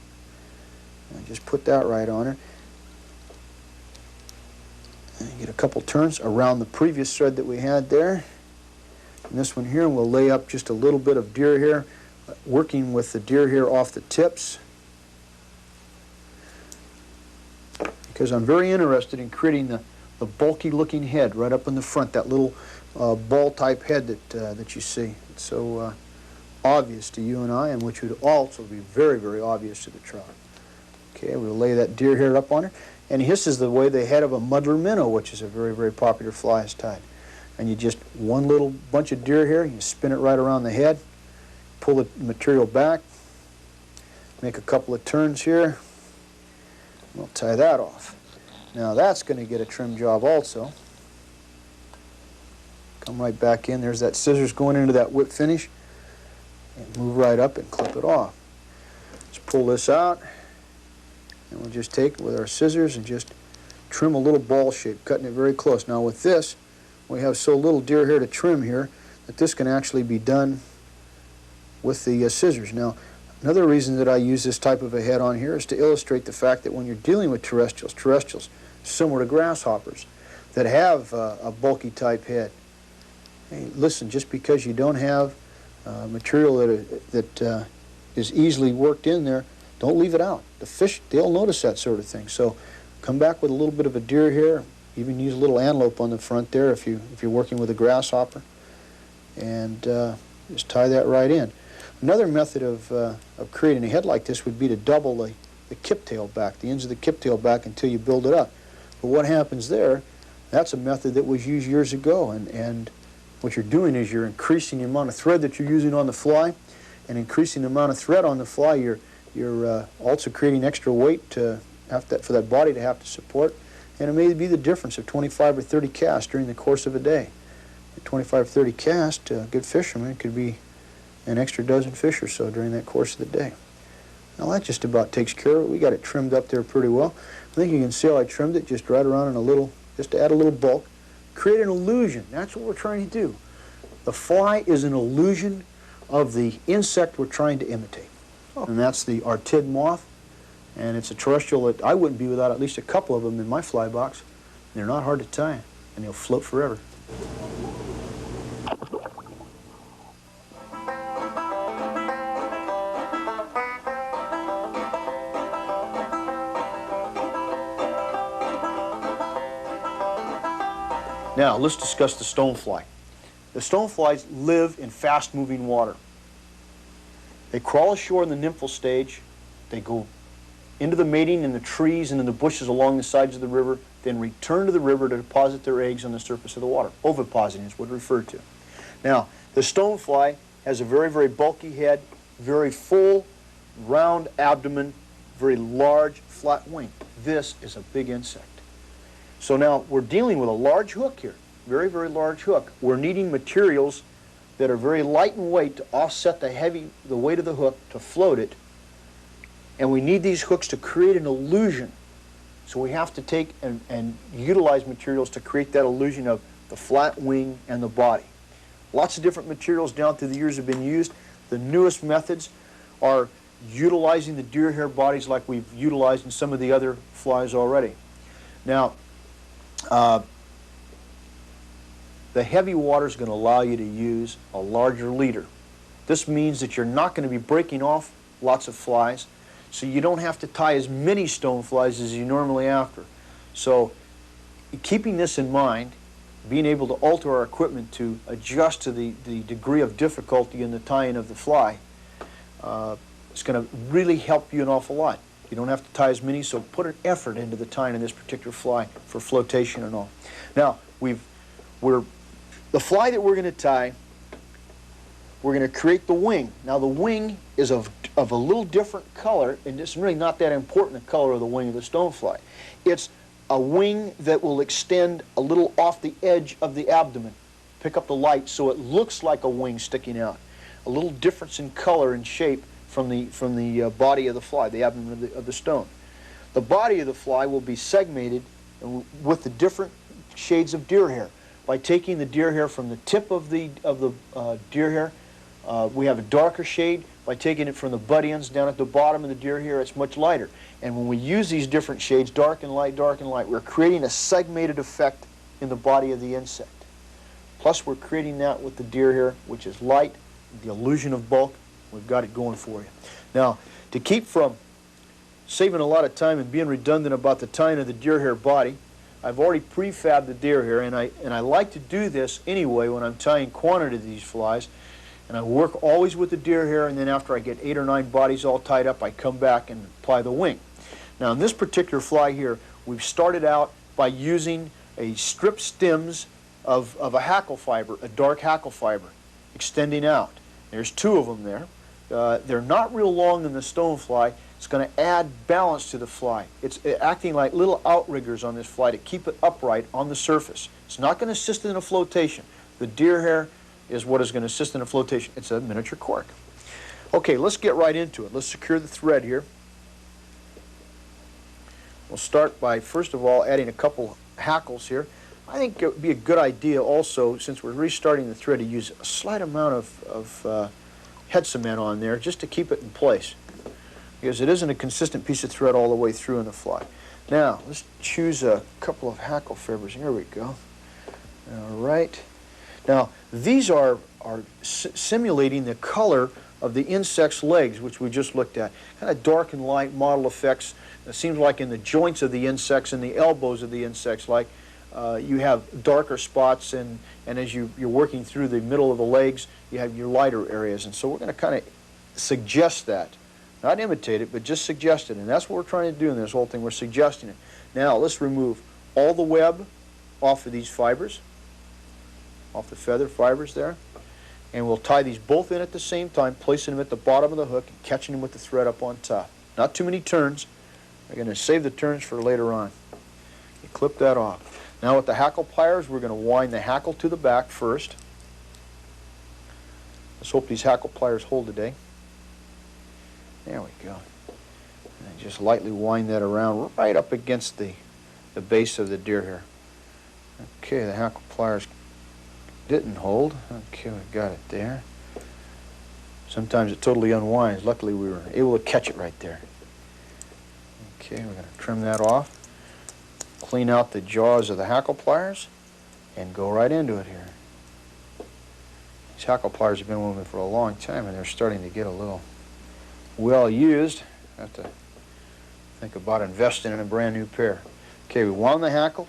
And just put that right on her. And get a couple turns around the previous thread that we had there. And this one here, we'll lay up just a little bit of deer hair, working with the deer hair off the tips. Because I'm very interested in creating the bulky looking head right up in the front, that little ball type head that you see. It's so obvious to you and I, and which would also be very, very obvious to the trout. Okay, we'll lay that deer hair up on her. And this is the way the head of a muddler minnow, which is a very, very popular fly, is tied. And you just, one little bunch of deer hair, you spin it right around the head, pull the material back, make a couple of turns here, we'll tie that off. Now that's going to get a trim job also. Come right back in. There's that scissors going into that whip finish. And move right up and clip it off. Let's pull this out. And we'll just take it with our scissors and just trim a little ball shape, cutting it very close. Now with this, we have so little deer hair to trim here that this can actually be done with the scissors. Now, another reason that I use this type of a head on here is to illustrate the fact that when you're dealing with terrestrials similar to grasshoppers that have a bulky type head, hey, listen, just because you don't have material that is easily worked in there, don't leave it out. The fish, they'll notice that sort of thing. So come back with a little bit of a deer hair, even use a little antelope on the front there if you're working with a grasshopper, and just tie that right in. Another method of creating a head like this would be to double the kip tail back, the ends of the kip tail back until you build it up. But what happens there, that's a method that was used years ago, and what you're doing is you're increasing the amount of thread that you're using on the fly, and increasing the amount of thread on the fly, you're also creating extra weight for that body to have to support, and it may be the difference of 25 or 30 casts during the course of a day. At 25 or 30 casts, a good fisherman could be an extra dozen fish or so during that course of the day. Now that just about takes care of it. We got it trimmed up there pretty well. I think you can see how I trimmed it just right around in a little, just to add a little bulk. Create an illusion. That's what we're trying to do. The fly is an illusion of the insect we're trying to imitate. And that's the Artid moth. And it's a terrestrial that I wouldn't be without at least a couple of them in my fly box. They're not hard to tie, and they'll float forever. Now, let's discuss the stonefly. The stoneflies live in fast-moving water. They crawl ashore in the nymphal stage. They go into the mating in the trees and in the bushes along the sides of the river, then return to the river to deposit their eggs on the surface of the water. Ovipositing is what it's referred to. Now, the stonefly has a very, very bulky head, very full, round abdomen, very large, flat wing. This is a big insect. So now we're dealing with a large hook here, very, very large hook. We're needing materials that are very light in weight to offset the weight of the hook, to float it. And we need these hooks to create an illusion. So we have to take and utilize materials to create that illusion of the flat wing and the body. Lots of different materials down through the years have been used. The newest methods are utilizing the deer hair bodies like we've utilized in some of the other flies already. Now, the heavy water is going to allow you to use a larger leader. This means that you're not going to be breaking off lots of flies, so you don't have to tie as many stone flies as you normally after. So keeping this in mind, being able to alter our equipment to adjust to the degree of difficulty in the tying of the fly, it's going to really help you an awful lot. You don't have to tie as many, so put an effort into the tying of this particular fly for flotation and all. Now, the fly that we're going to tie, we're going to create the wing. Now, the wing is of a little different color, and it's really not that important, the color of the wing of the stonefly. It's a wing that will extend a little off the edge of the abdomen, pick up the light so it looks like a wing sticking out. A little difference in color and shape from the body of the fly, the abdomen of the stone. The body of the fly will be segmented with the different shades of deer hair. By taking the deer hair from the tip of the deer hair, we have a darker shade. By taking it from the butt ends down at the bottom of the deer hair, it's much lighter. And when we use these different shades, dark and light, we're creating a segmented effect in the body of the insect. Plus, we're creating that with the deer hair, which is light, the illusion of bulk. We've got it going for you. Now, to keep from saving a lot of time and being redundant about the tying of the deer hair body, I've already prefabbed the deer hair, and I like to do this anyway when I'm tying quantity of these flies. And I work always with the deer hair, and then after I get 8 or 9 bodies all tied up, I come back and apply the wing. Now, in this particular fly here, we've started out by using a strip stems of a hackle fiber, a dark hackle fiber, extending out. There's 2 of them there. They're not real long in the stonefly. It's going to add balance to the fly. It's acting like little outriggers on this fly to keep it upright on the surface. It's not going to assist in a flotation. The deer hair is what is going to assist in a flotation. It's a miniature cork. Okay, let's get right into it. Let's secure the thread here. We'll start by, first of all, adding a couple hackles here. I think it would be a good idea also, since we're restarting the thread, to use a slight amount of head cement on there just to keep it in place, because it isn't a consistent piece of thread all the way through in the fly. Now, let's choose a couple of hackle fibers. Here we go. All right. Now, these are simulating the color of the insect's legs, which we just looked at. Kind of dark and light model effects. It seems like in the joints of the insects and the elbows of the insects, like you have darker spots, and as you're working through the middle of the legs, you have your lighter areas. And so we're going to kind of suggest that. Not imitate it, but just suggest it. And that's what we're trying to do in this whole thing. We're suggesting it. Now, let's remove all the web off of these fibers, off the feather fibers there. And we'll tie these both in at the same time, placing them at the bottom of the hook and catching them with the thread up on top. Not too many turns. We're going to save the turns for later on. You clip that off. Now with the hackle pliers, we're going to wind the hackle to the back first. Let's hope these hackle pliers hold today. There we go. And just lightly wind that around right up against the base of the deer hair. Okay, the hackle pliers didn't hold. Okay, we got it there. Sometimes it totally unwinds. Luckily, we were able to catch it right there. Okay, we're going to trim that off, clean out the jaws of the hackle pliers, and go right into it here. These hackle pliers have been with me for a long time, and they're starting to get a little well used. I have to think about investing in a brand new pair. Okay, we wound the hackle,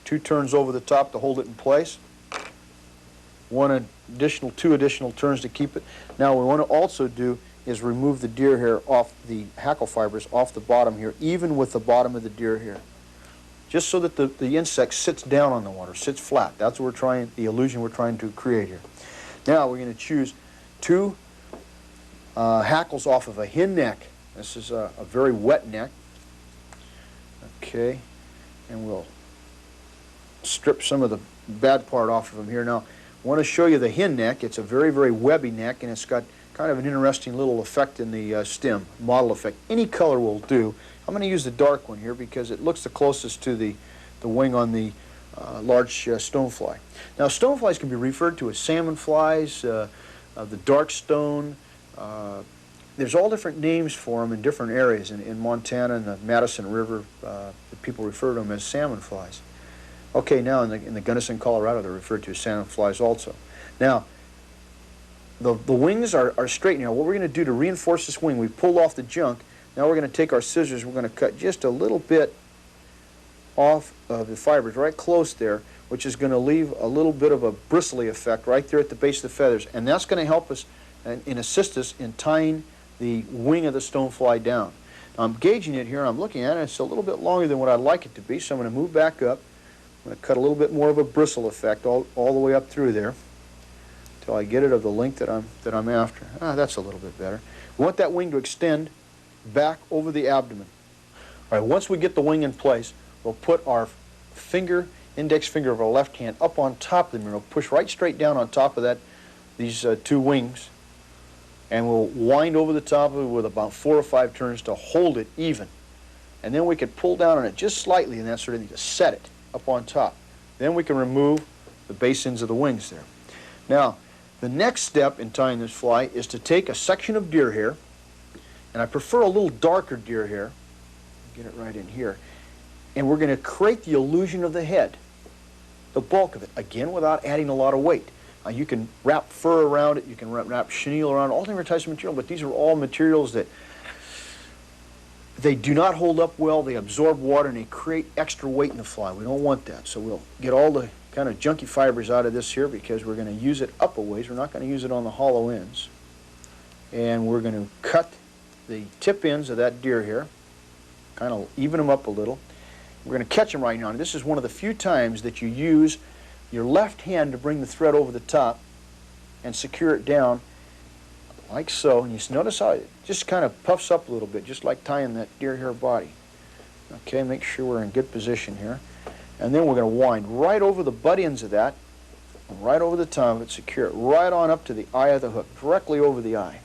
2 turns over the top to hold it in place, 2 additional turns to keep it. Now what we want to also do is remove the deer hair off the hackle fibers off the bottom here, even with the bottom of the deer hair, just so that the insect sits down on the water, sits flat. That's what we're trying, the illusion we're trying to create here. Now we're going to choose two hackles off of a hen neck. This is a very wet neck. Okay, and we'll strip some of the bad part off of them here. Now, I want to show you the hen neck. It's a very, very webby neck, and it's got kind of an interesting little effect in the stem, model effect. Any color will do. I'm going to use the dark one here because it looks the closest to the wing on the large stonefly. Now, stoneflies can be referred to as salmon flies, the dark stone. There's all different names for them in different areas. In Montana and the Madison River, the people refer to them as salmon flies. Okay, now in the Gunnison, Colorado, they're referred to as salmon flies also. Now, the wings are straight. Now, what we're going to do to reinforce this wing, we've pulled off the junk. Now we're going to take our scissors, we're going to cut just a little bit off of the fibers, right close there, which is going to leave a little bit of a bristly effect right there at the base of the feathers. And that's going to help us and assist us in tying the wing of the stonefly down. Now, I'm gauging it here, I'm looking at it, it's a little bit longer than what I'd like it to be, so I'm going to move back up. I'm going to cut a little bit more of a bristle effect all the way up through there until I get it of the length that I'm after. That's a little bit better. We want that wing to extend back over the abdomen. All right, once we get the wing in place, we'll put our index finger of our left hand up on top of them, and we'll push right straight down on top of these two wings, and we'll wind over the top of it with about 4 or 5 turns to hold it even. And then we can pull down on it just slightly and that sort of thing to set it up on top. Then we can remove the base ends of the wings there. Now, the next step in tying this fly is to take a section of deer hair, and I prefer a little darker deer hair. Get it right in here. And we're going to create the illusion of the head, the bulk of it, again without adding a lot of weight. You can wrap fur around it, you can wrap chenille around it, all different types of material, but these are all materials that they do not hold up well, they absorb water, and they create extra weight in the fly. We don't want that, so we'll get all the kind of junky fibers out of this here because we're going to use it up a ways. We're not going to use it on the hollow ends. And we're going to cut the tip ends of that deer hair, kind of even them up a little. We're going to catch them right now. And this is one of the few times that you use your left hand to bring the thread over the top and secure it down like so. And you notice how it just kind of puffs up a little bit, just like tying that deer hair body. Okay, make sure we're in good position here. And then we're going to wind right over the butt ends of that, and right over the top of it, secure it right on up to the eye of the hook, directly over the eye.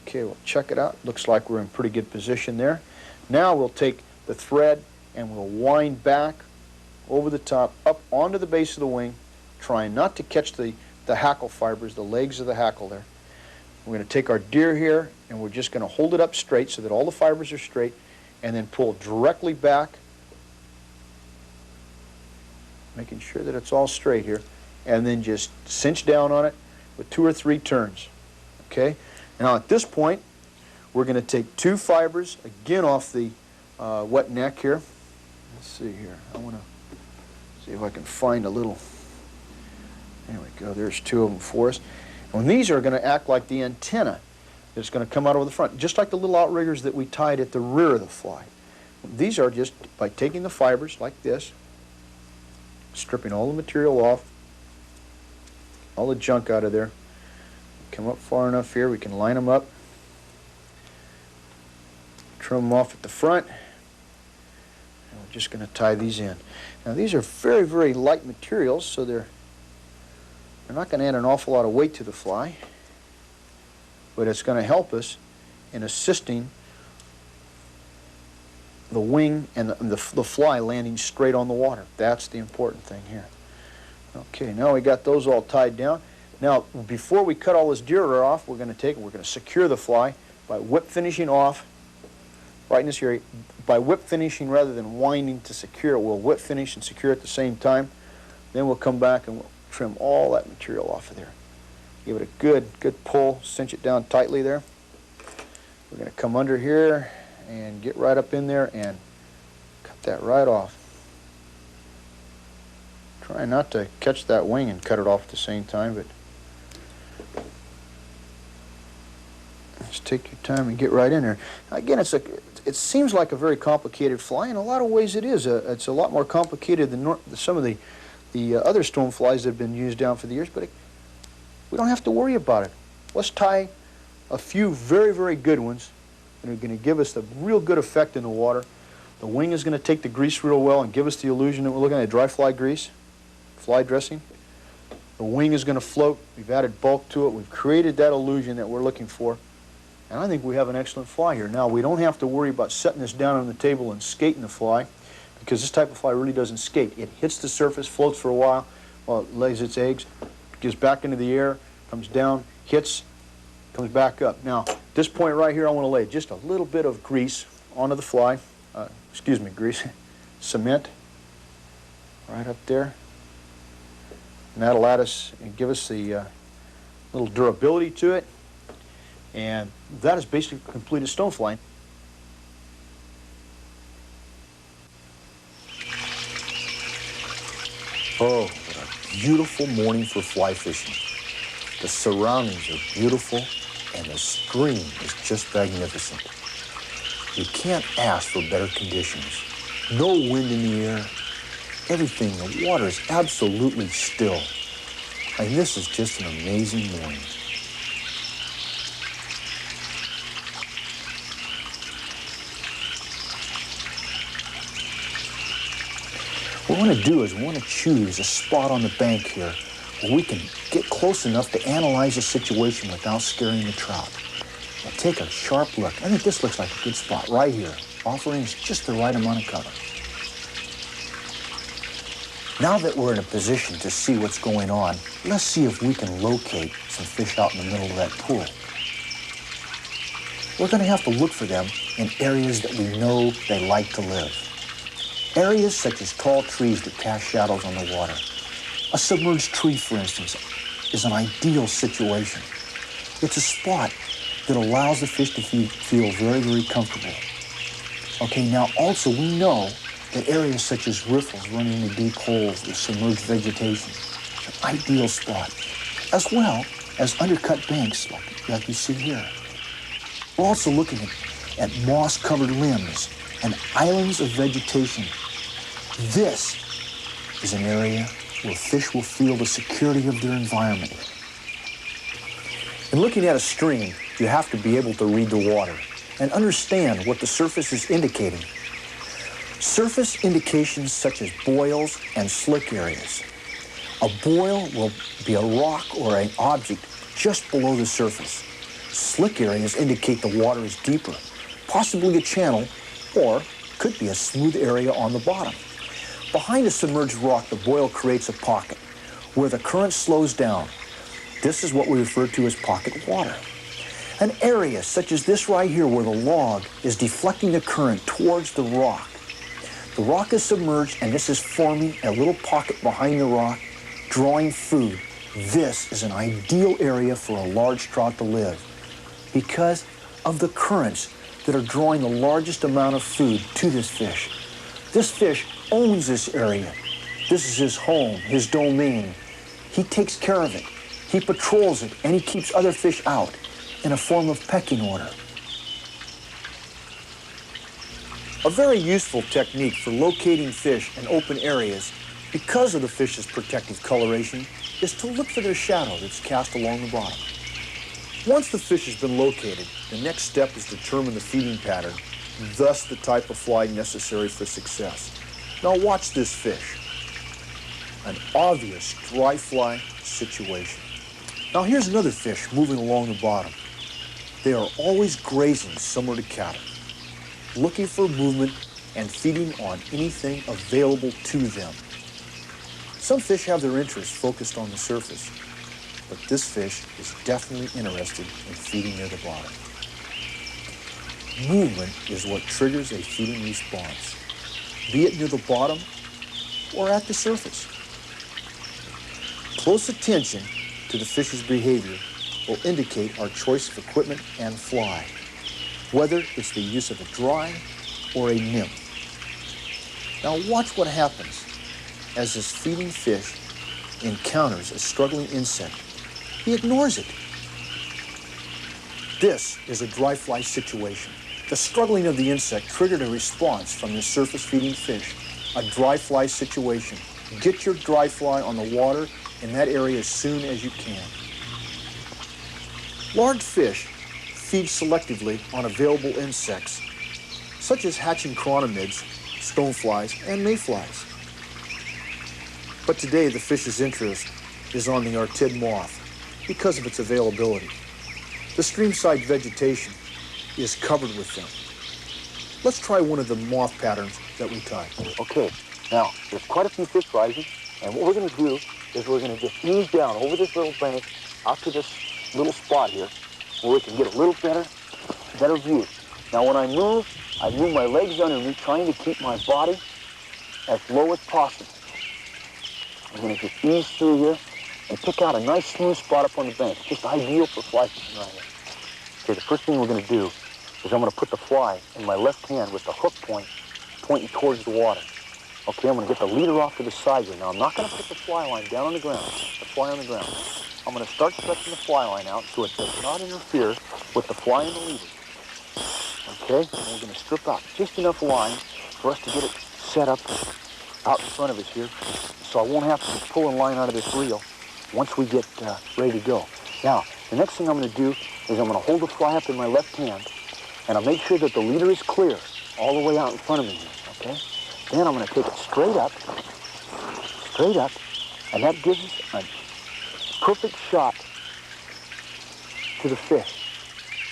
Okay, we'll check it out. Looks like we're in pretty good position there. Now we'll take the thread and we'll wind back over the top, up onto the base of the wing, trying not to catch the hackle fibers, the legs of the hackle there. We're going to take our deer hair and we're just going to hold it up straight so that all the fibers are straight, and then pull directly back, making sure that it's all straight here, and then just cinch down on it with 2 or 3 turns. Okay? Now at this point, we're going to take 2 fibers again off the wet neck here. Let's see here. I want to see if I can find a little. There we go. There's 2 of them for us. And these are going to act like the antenna that's going to come out over the front, just like the little outriggers that we tied at the rear of the fly. These are just by taking the fibers like this, stripping all the material off, all the junk out of there. Come up far enough here, we can line them up, trim them off at the front, and we're just going to tie these in. Now these are very, very light materials, so they're not going to add an awful lot of weight to the fly, but it's going to help us in assisting the wing and the fly landing straight on the water. That's the important thing here. Okay, now we got those all tied down. Now, before we cut all this deer hair off, we're going to secure the fly by whip finishing off right in this area. By whip finishing rather than winding to secure it, we'll whip finish and secure at the same time. Then we'll come back and we'll trim all that material off of there. Give it a good pull, cinch it down tightly there. We're going to come under here and get right up in there and cut that right off. Try not to catch that wing and cut it off at the same time, but Just take your time and get right in there. Again, it seems like a very complicated fly. In a lot of ways it is. It's a lot more complicated than some of the other stoneflies that have been used down for the years, but we don't have to worry about it. Let's tie a few very, very good ones that are going to give us a real good effect in the water. The wing is going to take the grease real well and give us the illusion that we're looking at dry fly grease, fly dressing. The wing is going to float. We've added bulk to it. We've created that illusion that we're looking for. And I think we have an excellent fly here. Now, we don't have to worry about setting this down on the table and skating the fly, because this type of fly really doesn't skate. It hits the surface, floats for a while it lays its eggs, gets back into the air, comes down, hits, comes back up. Now, at this point right here, I want to lay just a little bit of grease onto the fly. Grease, cement, right up there. And that'll add us and give us the little durability to it. And that is basically completed stonefly. Oh, what a beautiful morning for fly fishing. The surroundings are beautiful, and the stream is just magnificent. You can't ask for better conditions. No wind in the air. Everything, the water is absolutely still. And this is just an amazing morning. What we want to do is we want to choose a spot on the bank here where we can get close enough to analyze the situation without scaring the trout. Now take a sharp look. I think this looks like a good spot right here, offering us just the right amount of cover. Now that we're in a position to see what's going on, let's see if we can locate some fish out in the middle of that pool. We're going to have to look for them in areas that we know they like to live. Areas such as tall trees that cast shadows on the water. A submerged tree, for instance, is an ideal situation. It's a spot that allows the fish to feel very, very comfortable. Okay, now also we know that areas such as riffles running into deep holes with submerged vegetation is an ideal spot, as well as undercut banks like you see here. We're also looking at moss-covered limbs and islands of vegetation. This is an area where fish will feel the security of their environment. In looking at a stream, you have to be able to read the water and understand what the surface is indicating. Surface indications such as boils and slick areas. A boil will be a rock or an object just below the surface. Slick areas indicate the water is deeper, possibly a channel, or could be a smooth area on the bottom. Behind a submerged rock, the boil creates a pocket where the current slows down. This is what we refer to as pocket water. An area such as this right here where the log is deflecting the current towards the rock. The rock is submerged and this is forming a little pocket behind the rock, drawing food. This is an ideal area for a large trout to live because of the currents that are drawing the largest amount of food to this fish. This fish owns this area. This is his home, his domain. He takes care of it. He patrols it, and he keeps other fish out in a form of pecking order. A very useful technique for locating fish in open areas, because of the fish's protective coloration, is to look for their shadow that's cast along the bottom. Once the fish has been located, the next step is to determine the feeding pattern, thus the type of fly necessary for success. Now watch this fish. An obvious dry fly situation. Now here's another fish moving along the bottom. They are always grazing similar to cattle, looking for movement and feeding on anything available to them. Some fish have their interest focused on the surface, but this fish is definitely interested in feeding near the bottom. Movement is what triggers a feeding response, be it near the bottom or at the surface. Close attention to the fish's behavior will indicate our choice of equipment and fly, whether it's the use of a dry or a nymph. Now watch what happens as this feeding fish encounters a struggling insect. He ignores it. This is a dry fly situation. The struggling of the insect triggered a response from the surface feeding fish. A dry fly situation. Get your dry fly on the water in that area as soon as you can. Large fish feed selectively on available insects, such as hatching chironomids, stoneflies, and mayflies. But today the fish's interest is on the artid moth because of its availability. The streamside vegetation is covered with them. Let's try one of the moth patterns that we tied. Okay, now there's quite a few fish rising, and what we're going to do is we're going to just ease down over this little bank out to this little spot here where we can get a little better view. Now when I move my legs under me, trying to keep my body as low as possible. I'm going to just ease through here and pick out a nice smooth spot up on the bank. Just ideal for fly fishing right here. Okay, the first thing we're going to do is I'm going to put the fly in my left hand with the hook point pointing towards the water. Okay, I'm going to get the leader off to the side here. Now I'm not going to put the fly line down on the ground, the fly on the ground. I'm going to start stretching the fly line out so it does not interfere with the fly and the leader. Okay, and we're going to strip out just enough line for us to get it set up out in front of us here, so I won't have to be pulling line out of this reel once we get ready to go. Now, the next thing I'm going to do is I'm going to hold the fly up in my left hand, and I'll make sure that the leader is clear all the way out in front of me here, okay? Then I'm going to take it straight up, and that gives us a perfect shot to the fish.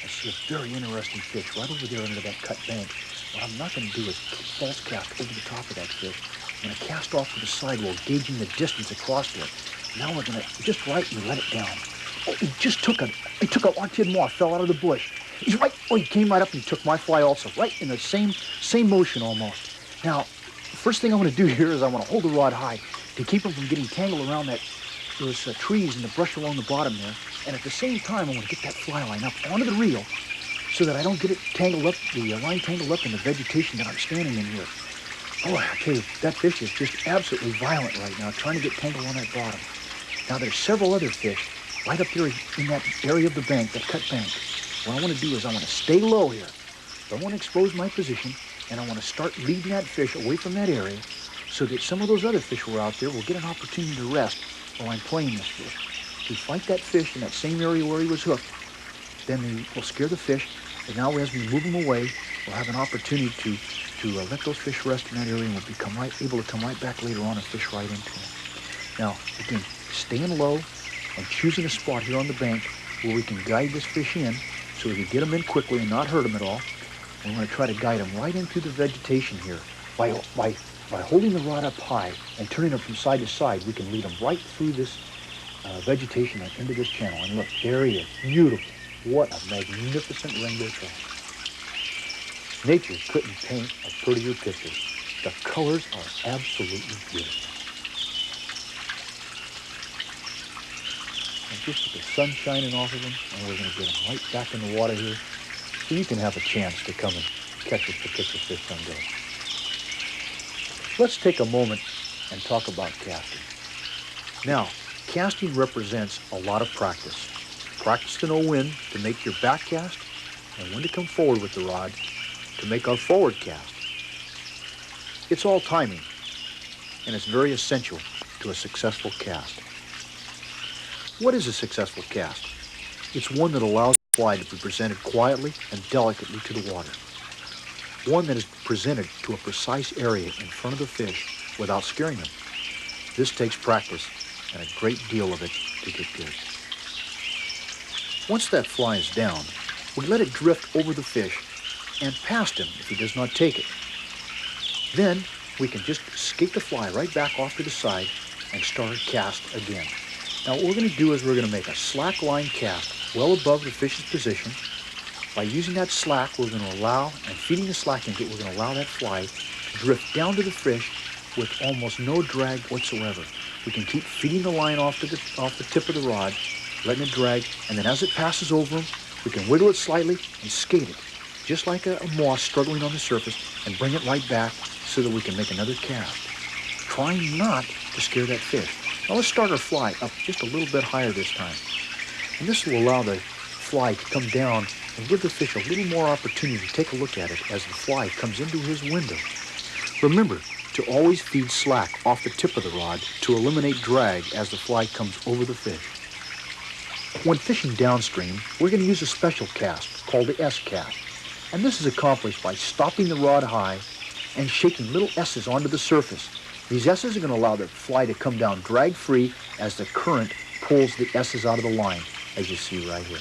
I see a very interesting fish right over there under that cut bank. What I'm not going to do is false cast over the top of that fish. I'm going to cast off to the side while gauging the distance across there. Now we're going to just lightly let it down. Oh, he took a artid moth, fell out of the bush. He's right, he came right up and he took my fly also, right in the same motion almost. Now, the first thing I'm going to do here is I want to hold the rod high to keep him from getting tangled around those trees and the brush along the bottom there. And at the same time, I want to get that fly line up onto the reel so that I don't get it tangled up, the line tangled up in the vegetation that I'm standing in here. Oh, I tell you, that fish is just absolutely violent right now, trying to get tangled on that bottom. Now, there's several other fish right up there in that area of the bank, that cut bank. What I want to do is I want to stay low here. Don't want to expose my position, and I want to start leading that fish away from that area so that some of those other fish who are out there will get an opportunity to rest while I'm playing this fish. If we fight that fish in that same area where he was hooked, then we'll scare the fish, and now as we move him away, we'll have an opportunity to let those fish rest in that area, and we'll become able to come right back later on and fish right into them. Now, again, staying low and choosing a spot here on the bank where we can guide this fish in so we can get him in quickly and not hurt him at all. We're going to try to guide him right into the vegetation here. By holding the rod up high and turning him from side to side, we can lead him right through this vegetation and into this channel. And look, there he is. Beautiful. What a magnificent rainbow trout. Nature couldn't paint a prettier picture. The colors are absolutely beautiful. And just with the sun shining off of them, and we're going to get them right back in the water here so you can have a chance to come and catch this particular fish someday. Let's take a moment and talk about casting. Now, casting represents a lot of practice. Practice to know when to make your back cast and when to come forward with the rod to make our forward cast. It's all timing, and it's very essential to a successful cast. What is a successful cast? It's one that allows the fly to be presented quietly and delicately to the water. One that is presented to a precise area in front of the fish without scaring them. This takes practice and a great deal of it to get good. Once that fly is down, we let it drift over the fish and past him if he does not take it. Then we can just skate the fly right back off to the side and start a cast again. Now what we're going to do is we're going to make a slack line cast well above the fish's position. By using that slack, we're going to allow, and feeding the slack into it, we're going to allow that fly to drift down to the fish with almost no drag whatsoever. We can keep feeding the line off the tip of the rod, letting it drag, and then as it passes over him, we can wiggle it slightly and skate it, just like a moth struggling on the surface, and bring it right back so that we can make another cast. Trying not to scare that fish. Now let's start our fly up just a little bit higher this time. And this will allow the fly to come down and give the fish a little more opportunity to take a look at it as the fly comes into his window. Remember to always feed slack off the tip of the rod to eliminate drag as the fly comes over the fish. When fishing downstream, we're going to use a special cast called the S cast. And this is accomplished by stopping the rod high and shaking little S's onto the surface. These S's are going to allow the fly to come down drag-free as the current pulls the S's out of the line, as you see right here.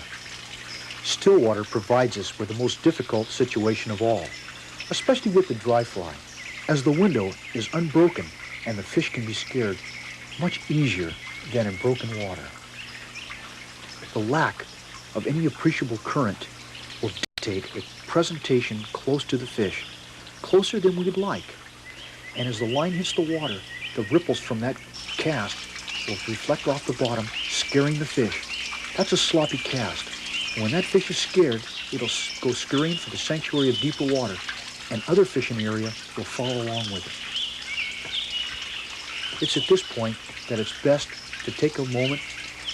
Still water provides us with the most difficult situation of all, especially with the dry fly, as the window is unbroken and the fish can be scared much easier than in broken water. The lack of any appreciable current will dictate a presentation close to the fish, closer than we would like. And as the line hits the water, the ripples from that cast will reflect off the bottom, scaring the fish. That's a sloppy cast. And when that fish is scared, it'll go scurrying for the sanctuary of deeper water, and other fish in the area will follow along with it. It's at this point that it's best to take a moment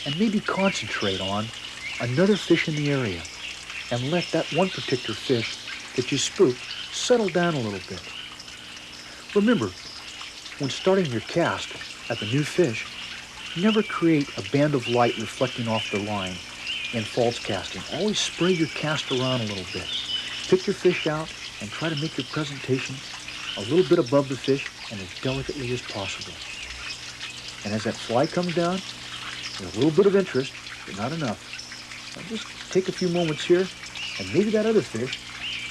and maybe concentrate on another fish in the area and let that one particular fish that you spooked settle down a little bit. Remember, when starting your cast at the new fish, never create a band of light reflecting off the line in false casting. Always spray your cast around a little bit. Pick your fish out and try to make your presentation a little bit above the fish and as delicately as possible. And as that fly comes down, with a little bit of interest, but not enough, now just take a few moments here, and maybe that other fish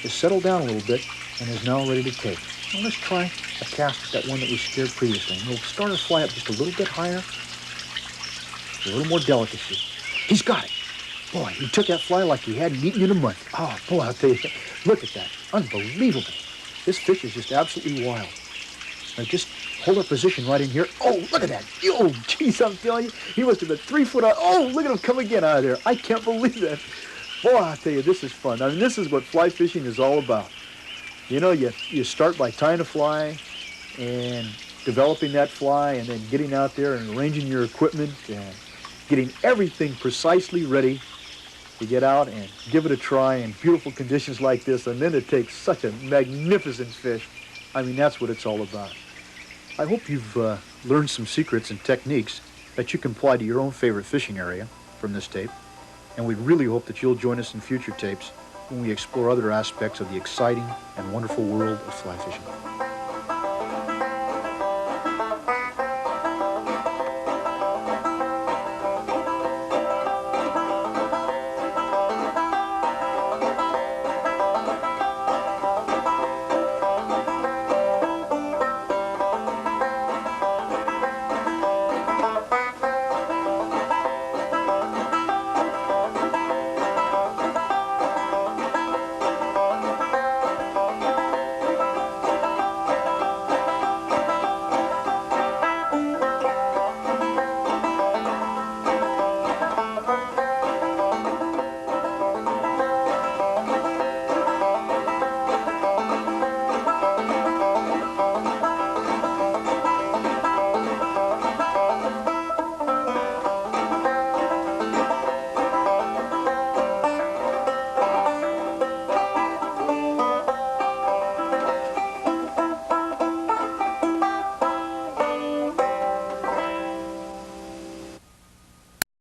is settled down a little bit and is now ready to take. Now let's try a cast at that one that we scared previously. And we'll start our fly up just a little bit higher, a little more delicacy. He's got it. Boy, he took that fly like he hadn't eaten in a month. Oh, boy, I'll tell you, look at that. Unbelievable. This fish is just absolutely wild. Now just hold our position right in here. Oh, look at that. Oh, geez, I'm telling you, he must have been 3 foot out. Oh, look at him come again out of there. I can't believe that. Boy, I'll tell you, this is fun. I mean, this is what fly fishing is all about. You know, you start by tying a fly and developing that fly and then getting out there and arranging your equipment and getting everything precisely ready to get out and give it a try in beautiful conditions like this, and then it takes such a magnificent fish. I mean, that's what it's all about. I hope you've learned some secrets and techniques that you can apply to your own favorite fishing area from this tape, and we really hope that you'll join us in future tapes when we explore other aspects of the exciting and wonderful world of fly fishing.